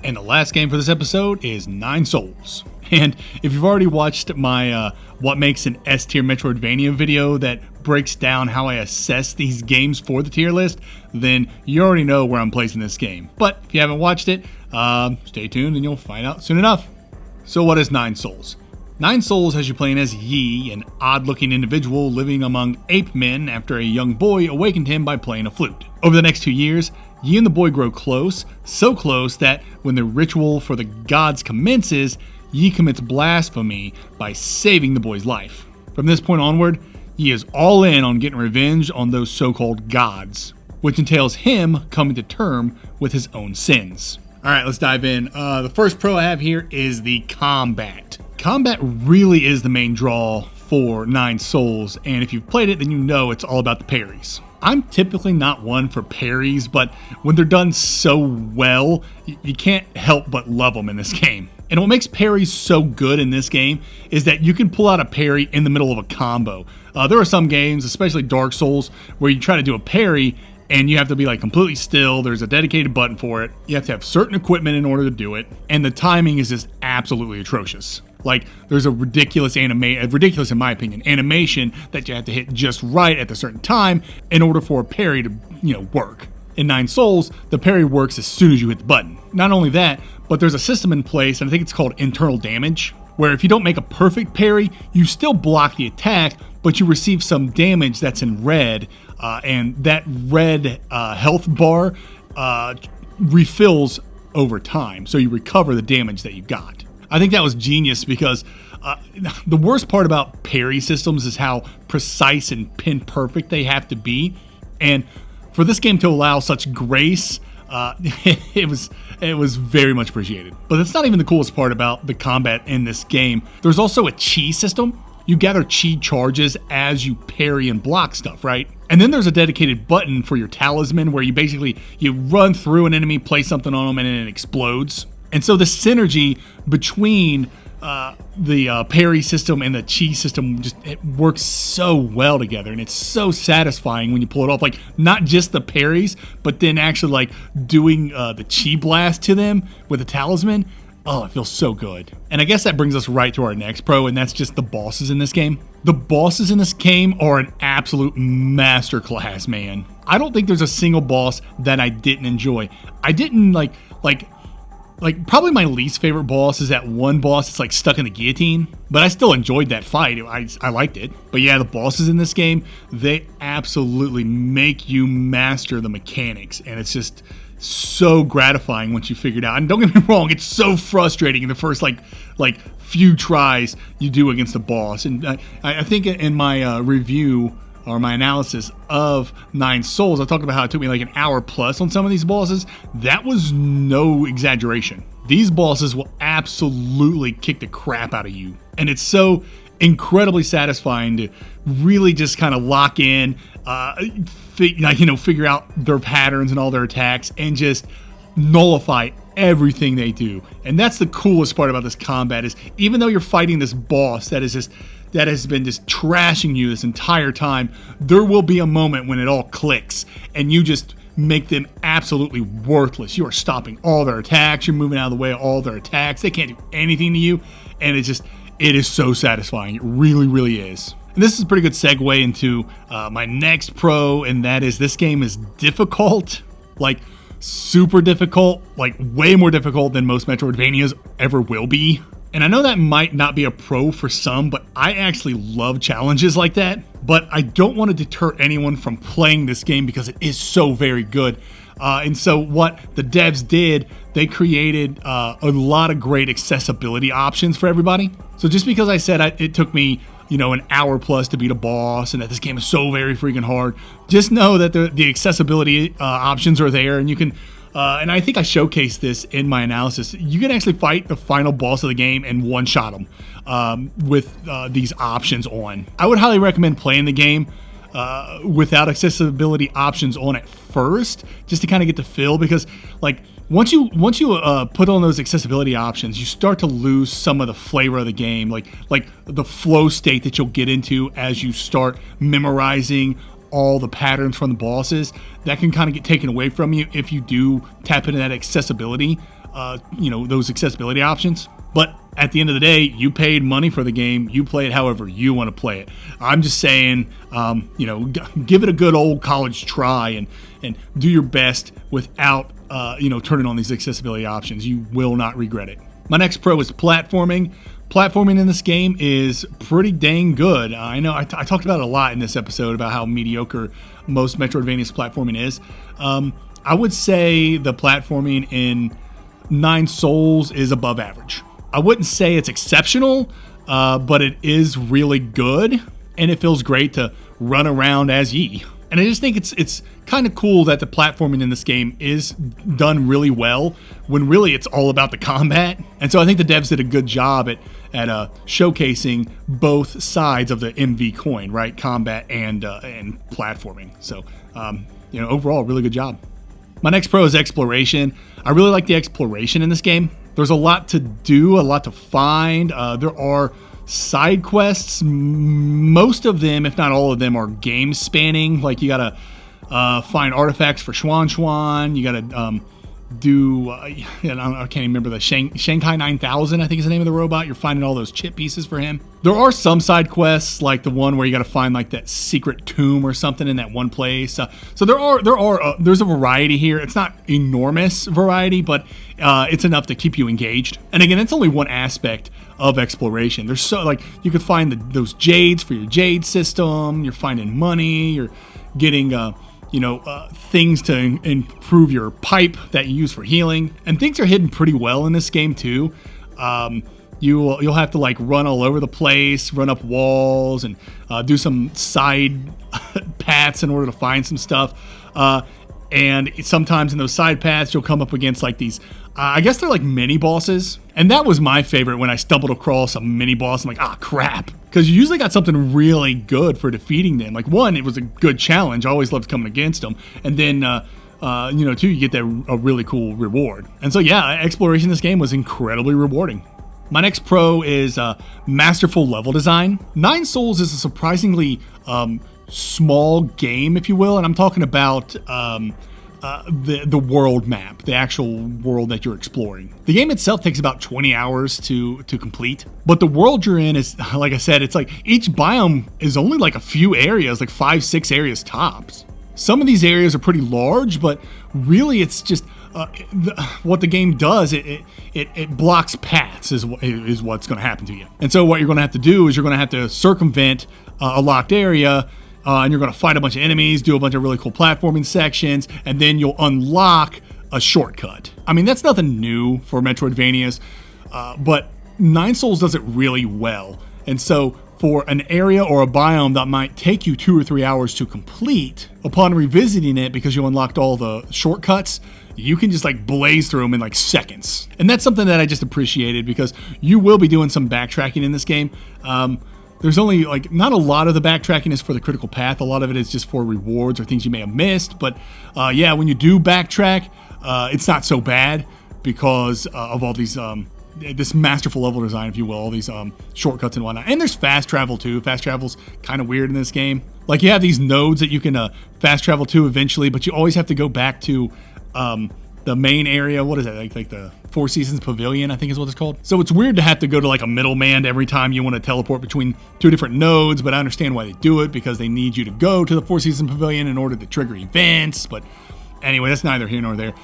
S1: And the last game for this episode is 9 Souls. And if you've already watched my What Makes an S tier Metroidvania video that breaks down how I assess these games for the tier list, then you already know where I'm placing this game. But if you haven't watched it, stay tuned and you'll find out soon enough. So what is 9 Souls? 9 Souls has you playing as Yi, an odd-looking individual living among ape men after a young boy awakened him by playing a flute. Over the next 2 years, Yi and the boy grow close, so close that when the ritual for the gods commences, Yi commits blasphemy by saving the boy's life. From this point onward, Yi is all in on getting revenge on those so-called gods. which entails him coming to terms with his own sins. All right, let's dive in. The first pro I have here is the combat. Combat really is the main draw for Nine Souls, and if you've played it, then you know it's all about the parries. I'm typically not one for parries, but when they're done so well, you can't help but love them in this game. And what makes parries so good in this game is that you can pull out a parry in the middle of a combo. There are some games, especially Dark Souls, where you try to do a parry and you have to be like completely still. There's a dedicated button for it. You have to have certain equipment in order to do it. And the timing is just absolutely atrocious. Like, there's a ridiculous in my opinion, animation that you have to hit just right at a certain time in order for a parry to, work. In Nine Souls, the parry works as soon as you hit the button. Not only that, but there's a system in place, and I think it's called internal damage, where if you don't make a perfect parry, you still block the attack, but you receive some damage that's in red, and that red health bar refills over time, so you recover the damage that you got. I think that was genius because the worst part about parry systems is how precise and pin perfect they have to be, and for this game to allow such grace, it was very much appreciated. But that's not even the coolest part about the combat in this game. There's also a chi system. You gather chi charges as you parry and block stuff, right? And then there's a dedicated button for your talisman where you run through an enemy, place something on them, and then it explodes. And so the synergy between the parry system and the chi system it works so well together, and it's so satisfying when you pull it off. Like, not just the parries, but then actually like doing the chi blast to them with the talisman. Oh, it feels so good. And I guess that brings us right to our next pro, and that's just the bosses in this game. The bosses in this game are an absolute masterclass, man. I don't think there's a single boss that I didn't enjoy. I didn't like probably my least favorite boss is that one boss that's like stuck in the guillotine, but I still enjoyed that fight. I liked it. But yeah, the bosses in this game, they absolutely make you master the mechanics, and it's just so gratifying once you figure it out. And don't get me wrong, it's so frustrating in the first like few tries you do against the boss. And I think in my review or my analysis of Nine Souls, I talked about how it took me like an hour plus on some of these bosses. That was no exaggeration. These bosses will absolutely kick the crap out of you. And it's so incredibly satisfying to really just kind of lock in, figure out their patterns and all their attacks and just nullify everything they do. And that's the coolest part about this combat is even though you're fighting this boss that has been just trashing you this entire time, there will be a moment when it all clicks and you just make them absolutely worthless. You are stopping all their attacks. You're moving out of the way of all their attacks. They can't do anything to you. And it is so satisfying. It really, really is. And this is a pretty good segue into my next pro, and that is this game is difficult, like super difficult, like way more difficult than most Metroidvanias ever will be. And I know that might not be a pro for some, but I actually love challenges like that. But I don't want to deter anyone from playing this game because it is so very good. And so what the devs did, they created a lot of great accessibility options for everybody. So just because I said it took me, an hour plus to beat a boss and that this game is so very freaking hard, just know that the accessibility options are there, and you can, and I think I showcased this in my analysis, you can actually fight the final boss of the game and one-shot them with these options on. I would highly recommend playing the game without accessibility options on at first, just to kind of get the feel, because like once you put on those accessibility options, you start to lose some of the flavor of the game, like the flow state that you'll get into as you start memorizing all the patterns from the bosses. That can kind of get taken away from you if you do tap into that accessibility, those accessibility options. But at the end of the day, you paid money for the game. You play it however you want to play it. I'm just saying, give it a good old college try and do your best without, turning on these accessibility options. You will not regret it. My next pro is platforming. Platforming in this game is pretty dang good. I know I talked about it a lot in this episode about how mediocre most Metroidvania's platforming is. I would say the platforming in Nine Souls is above average. I wouldn't say it's exceptional, but it is really good, and it feels great to run around as Yi. And I just think it's kind of cool that the platforming in this game is done really well when really it's all about the combat. And so I think the devs did a good job at showcasing both sides of the MV coin, right? Combat and platforming. So, overall, really good job. My next pro is exploration. I really like the exploration in this game. There's a lot to do, a lot to find. There are side quests. Most of them, if not all of them, are game spanning. Like you gotta find artifacts for Xuan. You gotta I can't remember the Shanghai 9000, I think is the name of the robot. You're finding all those chip pieces for him. There are some side quests, like the one where you got to find like that secret tomb or something in that one place. So there's a variety here. It's not enormous variety, but it's enough to keep you engaged. And again, it's only one aspect of exploration. There's so you could find those jades for your jade system. You're finding money. You're getting things to improve your pipe that you use for healing, and things are hidden pretty well in this game too. You'll have to run all over the place, run up walls, and do some side paths in order to find some stuff. And sometimes in those side paths, you'll come up against these. I guess they're mini bosses, and that was my favorite when I stumbled across a mini boss. I'm like, crap. Because you usually got something really good for defeating them. One, it was a good challenge. I always loved coming against them. And then, two, you get a really cool reward. And so, exploration in this game was incredibly rewarding. My next pro is masterful level design. Nine Souls is a surprisingly small game, if you will. And I'm talking about the world map, the actual world that you're exploring. The game itself takes about 20 hours to complete, but the world you're in is, like I said, it's each biome is only a few areas, 5-6 areas tops. Some of these areas are pretty large, but really it's just what the game does. It blocks paths is what's going to happen to you. And so what you're going to have to do is you're going to have to circumvent a locked area. And you're going to fight a bunch of enemies, do a bunch of really cool platforming sections, and then you'll unlock a shortcut. I mean, that's nothing new for Metroidvanias, but Nine Souls does it really well. And so for an area or a biome that might take you 2 or 3 hours to complete, upon revisiting it because you unlocked all the shortcuts, you can just blaze through them in seconds. And that's something that I just appreciated, because you will be doing some backtracking in this game. There's only not a lot of the backtracking is for the critical path. A lot of it is just for rewards or things you may have missed. But when you do backtrack, it's not so bad because of all these this masterful level design, if you will, all these shortcuts and whatnot. And there's fast travel too. Fast travel's kind of weird in this game. You have these nodes that you can fast travel to eventually, but you always have to go back to the main area. What is that? Like the Four Seasons Pavilion, I think is what it's called. So it's weird to have to go to a middleman every time you want to teleport between 2 different nodes, but I understand why they do it, because they need you to go to the Four Seasons Pavilion in order to trigger events. But anyway, that's neither here nor there.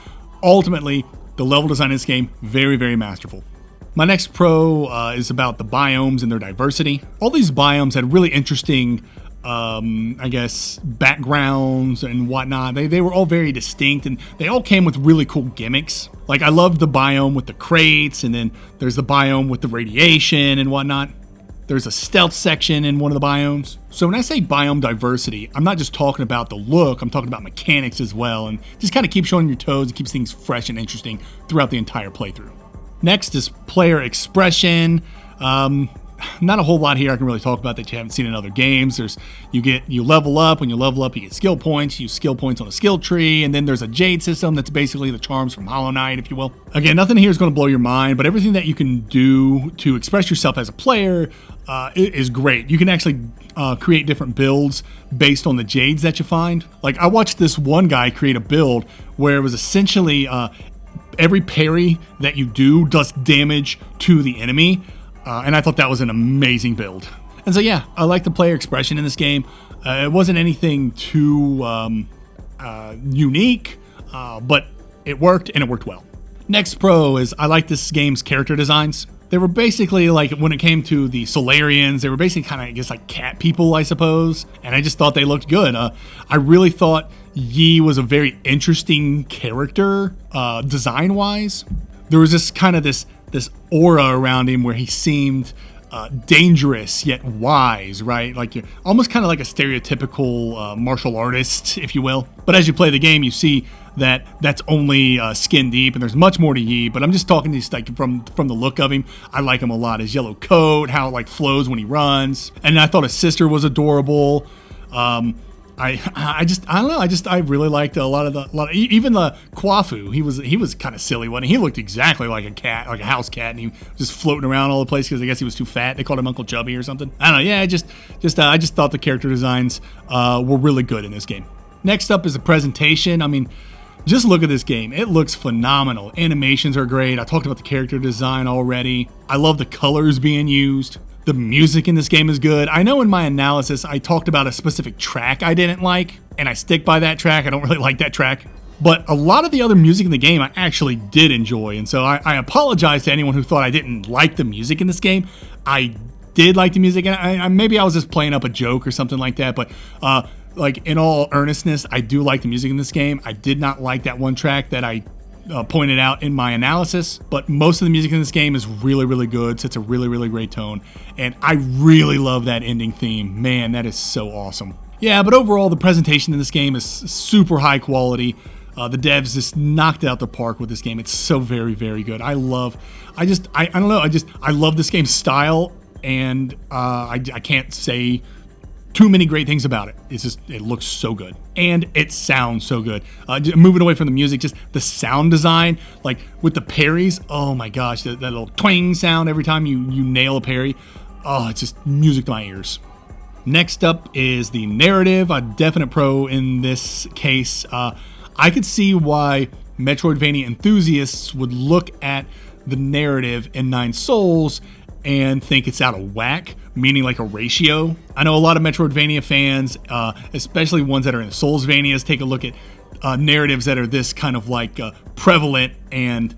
S1: Ultimately, the level design in this game, very, very masterful. My next pro is about the biomes and their diversity. All these biomes had really interesting backgrounds and whatnot. They were all very distinct, and they all came with really cool gimmicks. I loved the biome with the crates, and then there's the biome with the radiation and whatnot. There's a stealth section in one of the biomes. So when I say biome diversity, I'm not just talking about the look, I'm talking about mechanics as well, and just kind of keeps you on your toes and keeps things fresh and interesting throughout the entire playthrough. Next is player expression. Not a whole lot here I can really talk about that you haven't seen in other games. You level up. When you level up, you get skill points. You use skill points on a skill tree, and then there's a jade system that's basically the charms from Hollow Knight, if you will. Again, nothing here is going to blow your mind, but everything that you can do to express yourself as a player is great. You can actually create different builds based on the jades that you find. I watched this one guy create a build where it was essentially every parry that you do does damage to the enemy. And I thought that was an amazing build. And so, I like the player expression in this game. It wasn't anything too unique, but it worked, and it worked well. Next pro is I like this game's character designs. They were basically when it came to the Solarians, they were basically kind of, cat people, I suppose. And I just thought they looked good. I really thought Yi was a very interesting character, design-wise. There was this aura around him where he seemed dangerous yet wise, right? Like you're almost kind of like a stereotypical martial artist, if you will. But as you play the game, you see that that's only skin deep, and there's much more to Yi. But I'm just talking just like from the look of him. I like him a lot. His yellow coat, how it like flows when he runs, and I thought his sister was adorable. I don't know. I really liked a lot of even the Kwafu. He was kind of silly, wasn't he? He looked exactly like a cat, like a house cat, and he was just floating around all the place because I guess he was too fat. They called him Uncle Chubby or something. I don't know. Yeah, I just thought the character designs were really good in this game. Next up is the presentation. I mean, just look at this game. It looks phenomenal. Animations are great. I talked about the character design already. I love the colors being used. The music in this game is good. I know in my analysis I talked about a specific track I didn't like, and I stick by that track. I don't really like that track. But a lot of the other music in the game I actually did enjoy, and so I apologize to anyone who thought I didn't like the music in this game. I did like the music, and maybe I was just playing up a joke or something like that, but like in all earnestness, I do like the music in this game. I did not like that one track that I pointed out in my analysis, but most of the music in this game is really, really good. Sets a really, really great tone, and I really love that ending theme. Man, that is so awesome. Yeah, but overall, the presentation in this game is super high quality. The devs just knocked it out the park with this game. It's so very, very good. I love this game's style, and I can't say too many great things about it. It looks so good, and it sounds so good. Moving away from the music, just the sound design, like with the parries. Oh my gosh, that little twang sound every time you nail a parry. Oh, it's just music to my ears. Next up is the narrative, a definite pro in this case. I could see why Metroidvania enthusiasts would look at the narrative in Nine Souls and think it's out of whack, meaning like a ratio. I know a lot of Metroidvania fans, especially ones that are in Soulsvanias, take a look at narratives that are this kind of like prevalent and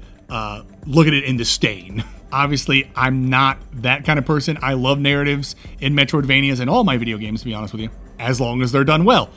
S1: look at it in disdain. Obviously, I'm not that kind of person. I love narratives in Metroidvanias and all my video games, to be honest with you, as long as they're done well.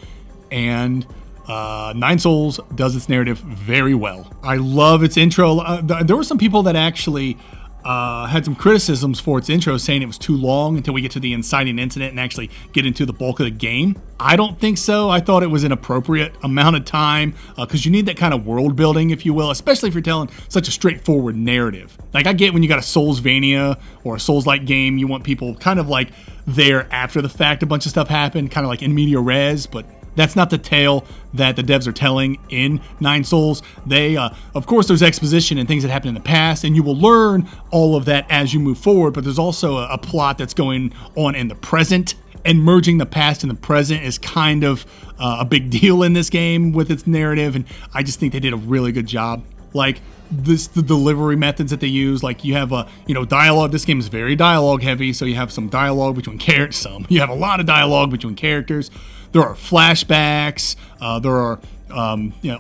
S1: And Nine Souls does its narrative very well. I love its intro. There were some people that actually had some criticisms for its intro, saying it was too long until we get to the inciting incident and actually get into the bulk of the game. I don't think so. I thought it was an appropriate amount of time because you need that kind of world building, if you will, especially if you're telling such a straightforward narrative. Like, I get when you got a Soulsvania or a Souls-like game, you want people kind of like there after the fact. A bunch of stuff happened, kind of like in media res, but that's not the tale that the devs are telling in Nine Souls. They, of course, there's exposition and things that happened in the past, and you will learn all of that as you move forward, but there's also a plot that's going on in the present, and merging the past and the present is kind of a big deal in this game with its narrative, and I just think they did a really good job. Like, the delivery methods that they use, like you have dialogue. This game is very dialogue heavy, so you have some dialogue between characters. You have a lot of dialogue between characters. There are flashbacks. There are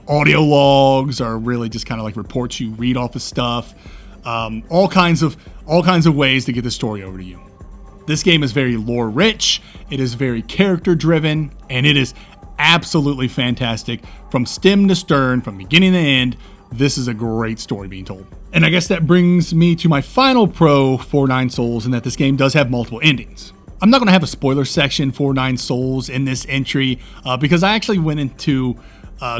S1: audio logs, or really just kind of like reports you read off of stuff. All kinds of ways to get the story over to you. This game is very lore rich. It is very character driven, and it is absolutely fantastic from stem to stern, from beginning to end. This is a great story being told. And I guess that brings me to my final pro for Nine Souls, in that this game does have multiple endings. I'm not going to have a spoiler section for Nine Souls in this entry because I actually went into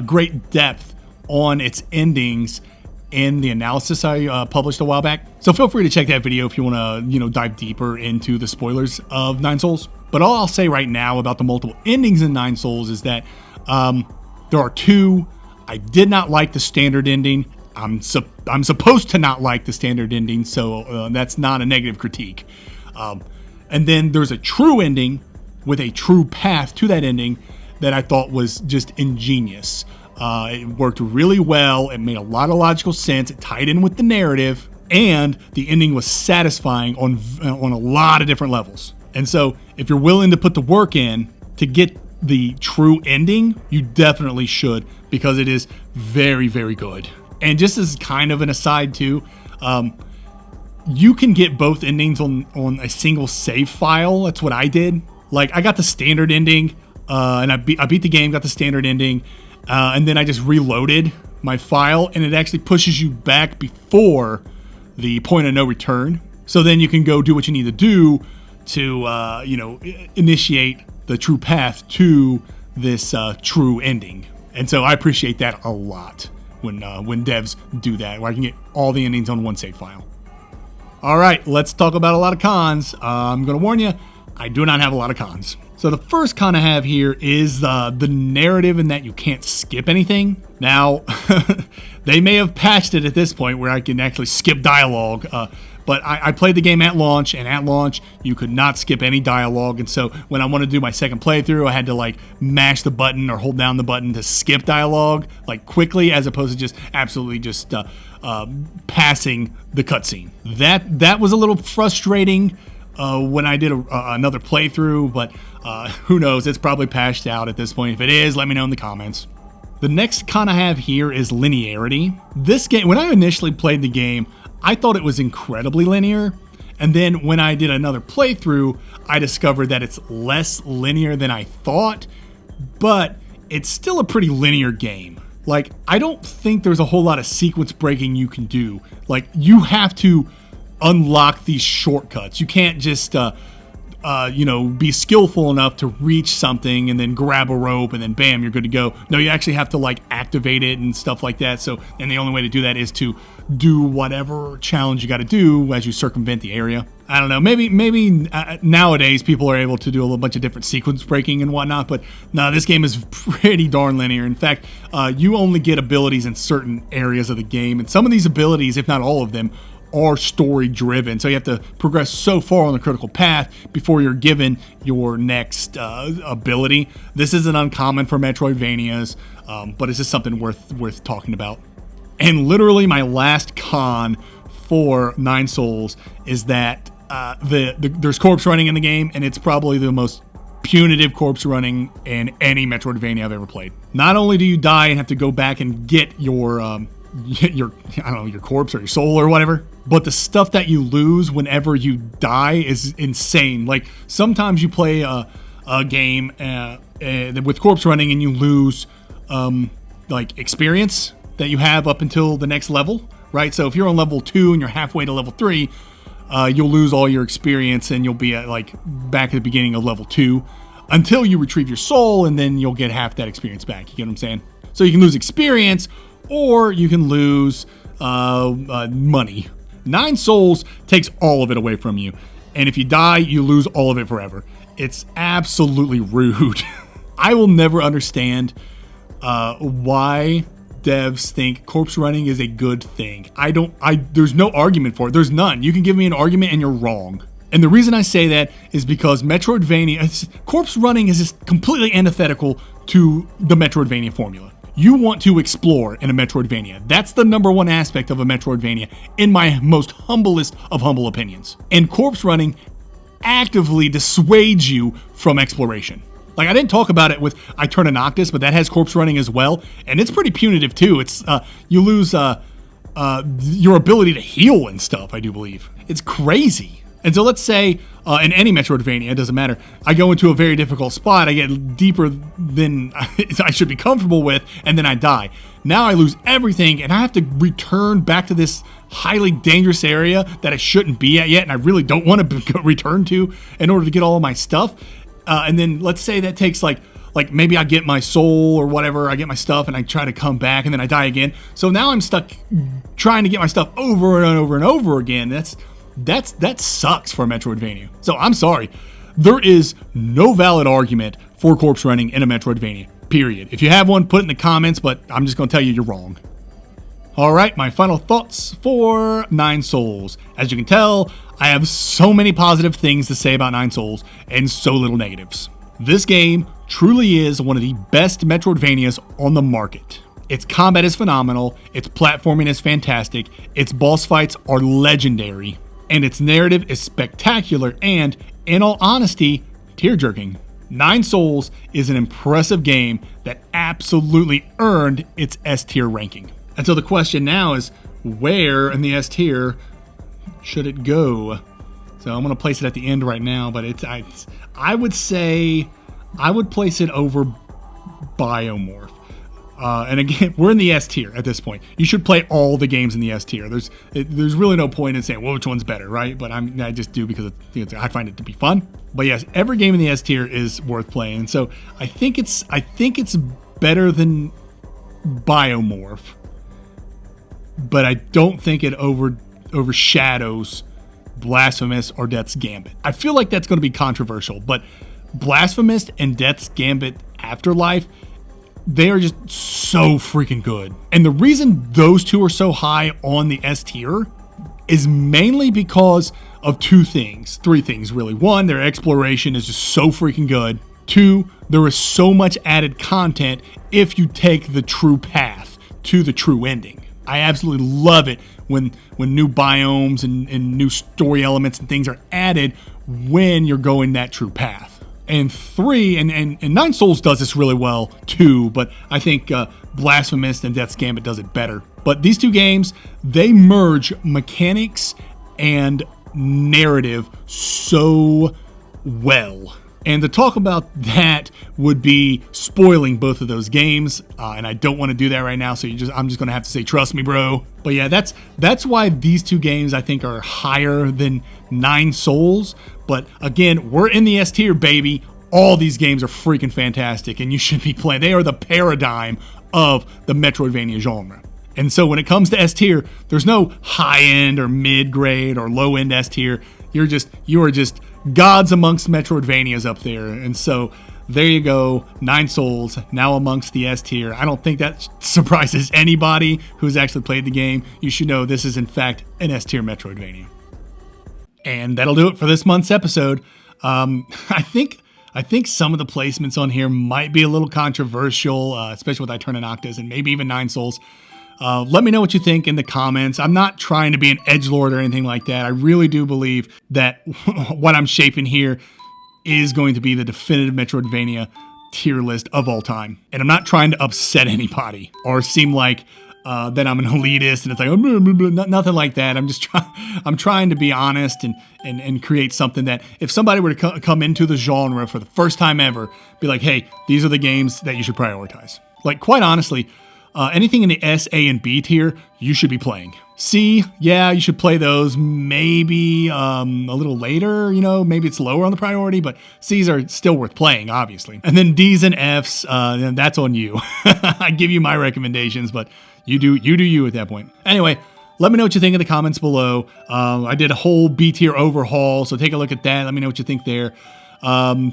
S1: great depth on its endings in the analysis I published a while back. So feel free to check that video if you want to dive deeper into the spoilers of Nine Souls. But all I'll say right now about the multiple endings in Nine Souls is that there are two. I did not like the standard ending. I'm supposed to not like the standard ending, so that's not a negative critique. And then there's a true ending with a true path to that ending that I thought was just ingenious. It worked really well. It made a lot of logical sense. It tied in with the narrative, and the ending was satisfying on a lot of different levels. And so if you're willing to put the work in to get the true ending, you definitely should, because it is very, very good. And just as kind of an aside too, you can get both endings on a single save file. That's what I did. Like, I got the standard ending, and I beat the game, got the standard ending, and then I just reloaded my file, and it actually pushes you back before the point of no return. So then you can go do what you need to do to, initiate the true path to this true ending. And so I appreciate that a lot when devs do that, where I can get all the endings on one save file. All right, let's talk about a lot of cons. I'm going to warn you, I do not have a lot of cons. So the first con I have here is the narrative, in that you can't skip anything. Now, they may have patched it at this point where I can actually skip dialogue, but I played the game at launch, and at launch, you could not skip any dialogue. And so when I wanted to do my second playthrough, I had to like mash the button or hold down the button to skip dialogue like quickly, as opposed to just absolutely just passing the cutscene. That was a little frustrating when I did another playthrough, but who knows? It's probably patched out at this point. If it is, let me know in the comments. The next con I have here is linearity. This game, when I initially played the game, I thought it was incredibly linear, and then when I did another playthrough, I discovered that it's less linear than I thought, but it's still a pretty linear game. Like, I don't think there's a whole lot of sequence breaking you can do. Like, you have to unlock these shortcuts. You can't just be skillful enough to reach something and then grab a rope and then bam, you're good to go. No, you actually have to like activate it and stuff like that. So, and the only way to do that is to do whatever challenge you got to do as you circumvent the area. I don't know. Maybe nowadays people are able to do a bunch of different sequence breaking and whatnot, but no, this game is pretty darn linear. In fact, you only get abilities in certain areas of the game, and some of these abilities, if not all of them, are story driven. So you have to progress so far on the critical path before you're given your next ability. This isn't uncommon for Metroidvanias, but it's just something worth talking about. And literally my last con for Nine Souls is that there's corpse running in the game, and it's probably the most punitive corpse running in any Metroidvania I've ever played. Not only do you die and have to go back and get your corpse or your soul or whatever, but the stuff that you lose whenever you die is insane. Like, sometimes you play a game with corpse running and you lose experience that you have up until the next level, right? So if you're on level 2 and you're halfway to level 3, you'll lose all your experience and you'll be at back at the beginning of level 2 until you retrieve your soul, and then you'll get half that experience back. You get what I'm saying? So you can lose experience, or you can lose money. Nine Souls takes all of it away from you, and if you die, you lose all of it forever. It's absolutely rude. I will never understand why devs think corpse running is a good thing. There's no argument for it. There's none. You can give me an argument and you're wrong. And the reason I say that is because corpse running is just completely antithetical to the Metroidvania formula. You want to explore in a Metroidvania. That's the number one aspect of a Metroidvania, in my most humblest of humble opinions. And corpse running actively dissuades you from exploration. Like, I didn't talk about it with Aeterna Noctis, but that has corpse running as well, and it's pretty punitive too. It's you lose your ability to heal and stuff, I do believe. It's crazy. And so let's say in any Metroidvania, it doesn't matter, I go into a very difficult spot, I get deeper than I should be comfortable with, and then I die. Now I lose everything, and I have to return back to this highly dangerous area that I shouldn't be at yet, and I really don't want to return to in order to get all of my stuff. And then let's say that takes like maybe I get my soul or whatever, I get my stuff and I try to come back and then I die again. So now I'm stuck trying to get my stuff over and over and over again. That sucks for a Metroidvania. So I'm sorry. There is no valid argument for corpse running in a Metroidvania, period. If you have one, put it in the comments, but I'm just going to tell you you're wrong. Alright, my final thoughts for Nine Souls. As you can tell, I have so many positive things to say about Nine Souls and so little negatives. This game truly is one of the best Metroidvanias on the market. Its combat is phenomenal, its platforming is fantastic, its boss fights are legendary, and its narrative is spectacular and, in all honesty, tear-jerking. Nine Souls is an impressive game that absolutely earned its S-tier ranking. And so the question now is, where in the S tier should it go? So I'm going to place it at the end right now, but I would say I would place it over Biomorph. And again, we're in the S tier at this point. You should play all the games in the S tier. There's really no point in saying, well, which one's better, right? But I just do because I find it to be fun. But yes, every game in the S tier is worth playing. And so I think it's better than Biomorph, but I don't think it overshadows Blasphemous or Death's Gambit. I feel like that's going to be controversial, but Blasphemous and Death's Gambit Afterlife, they are just so freaking good. And the reason those two are so high on the S tier is mainly because of three things really. One, their exploration is just so freaking good. Two, there is so much added content if you take the true path to the true ending. I absolutely love it when new biomes and new story elements and things are added when you're going that true path. And three, and Nine Souls does this really well too, but I think Blasphemous and Death's Gambit does it better. But these two games, they merge mechanics and narrative so well. And to talk about that would be spoiling both of those games, and I don't want to do that right now. So I'm just going to have to say, trust me, bro. But yeah, that's why these two games I think are higher than Nine Souls. But again, we're in the S tier, baby. All these games are freaking fantastic, and you should be playing. They are the paradigm of the Metroidvania genre. And so when it comes to S tier, there's no high end or mid grade or low end S tier. You are just gods amongst Metroidvanias up there. And so there you go, Nine Souls now amongst the S tier. I don't think that surprises anybody who's actually played the game. You should know this is in fact an S tier Metroidvania. And that'll do it for this month's episode. I think some of the placements on here might be a little controversial, especially with Aeterna Noctis and maybe even Nine Souls. Let me know what you think in the comments. I'm not trying to be an edgelord or anything like that. I really do believe that what I'm shaping here is going to be the definitive Metroidvania tier list of all time. And I'm not trying to upset anybody or seem like that I'm an elitist and it's like, oh, blah, blah, blah. Nothing like that. I'm trying to be honest and create something that if somebody were to come into the genre for the first time ever, be like, hey, these are the games that you should prioritize. Like, quite honestly, anything in the S, A, and B tier, you should be playing. C, yeah, you should play those maybe a little later, maybe it's lower on the priority, but C's are still worth playing, obviously. And then D's and F's, that's on you. I give you my recommendations, but you do you at that point. Anyway, let me know what you think in the comments below. I did a whole B tier overhaul, so take a look at that. Let me know what you think there.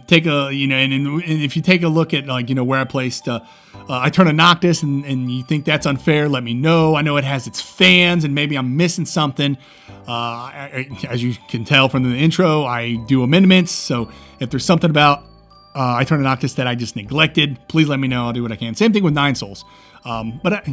S1: Take a, and if you take a look at where I placed Aeterna Noctis and you think that's unfair, let me know. I know it has its fans and maybe I'm missing something. As you can tell from the intro, I do amendments. So if there's something about Aeterna Noctis that I just neglected, please let me know. I'll do what I can. Same thing with Nine Souls. But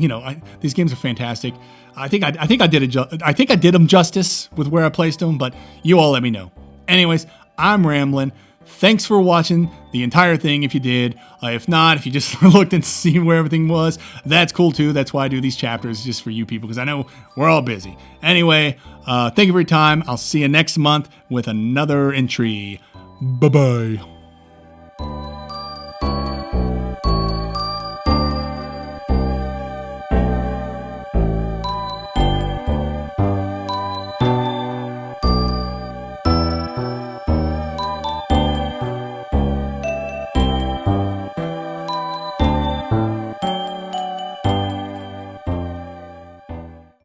S1: these games are fantastic. I think I did them justice with where I placed them, but you all let me know. Anyways, I'm rambling. Thanks for watching the entire thing if you did. If not, if you just looked and see where everything was, that's cool too. That's why I do these chapters, just for you people, because I know we're all busy. Anyway, thank you for your time. I'll see you next month with another entry. Bye-bye.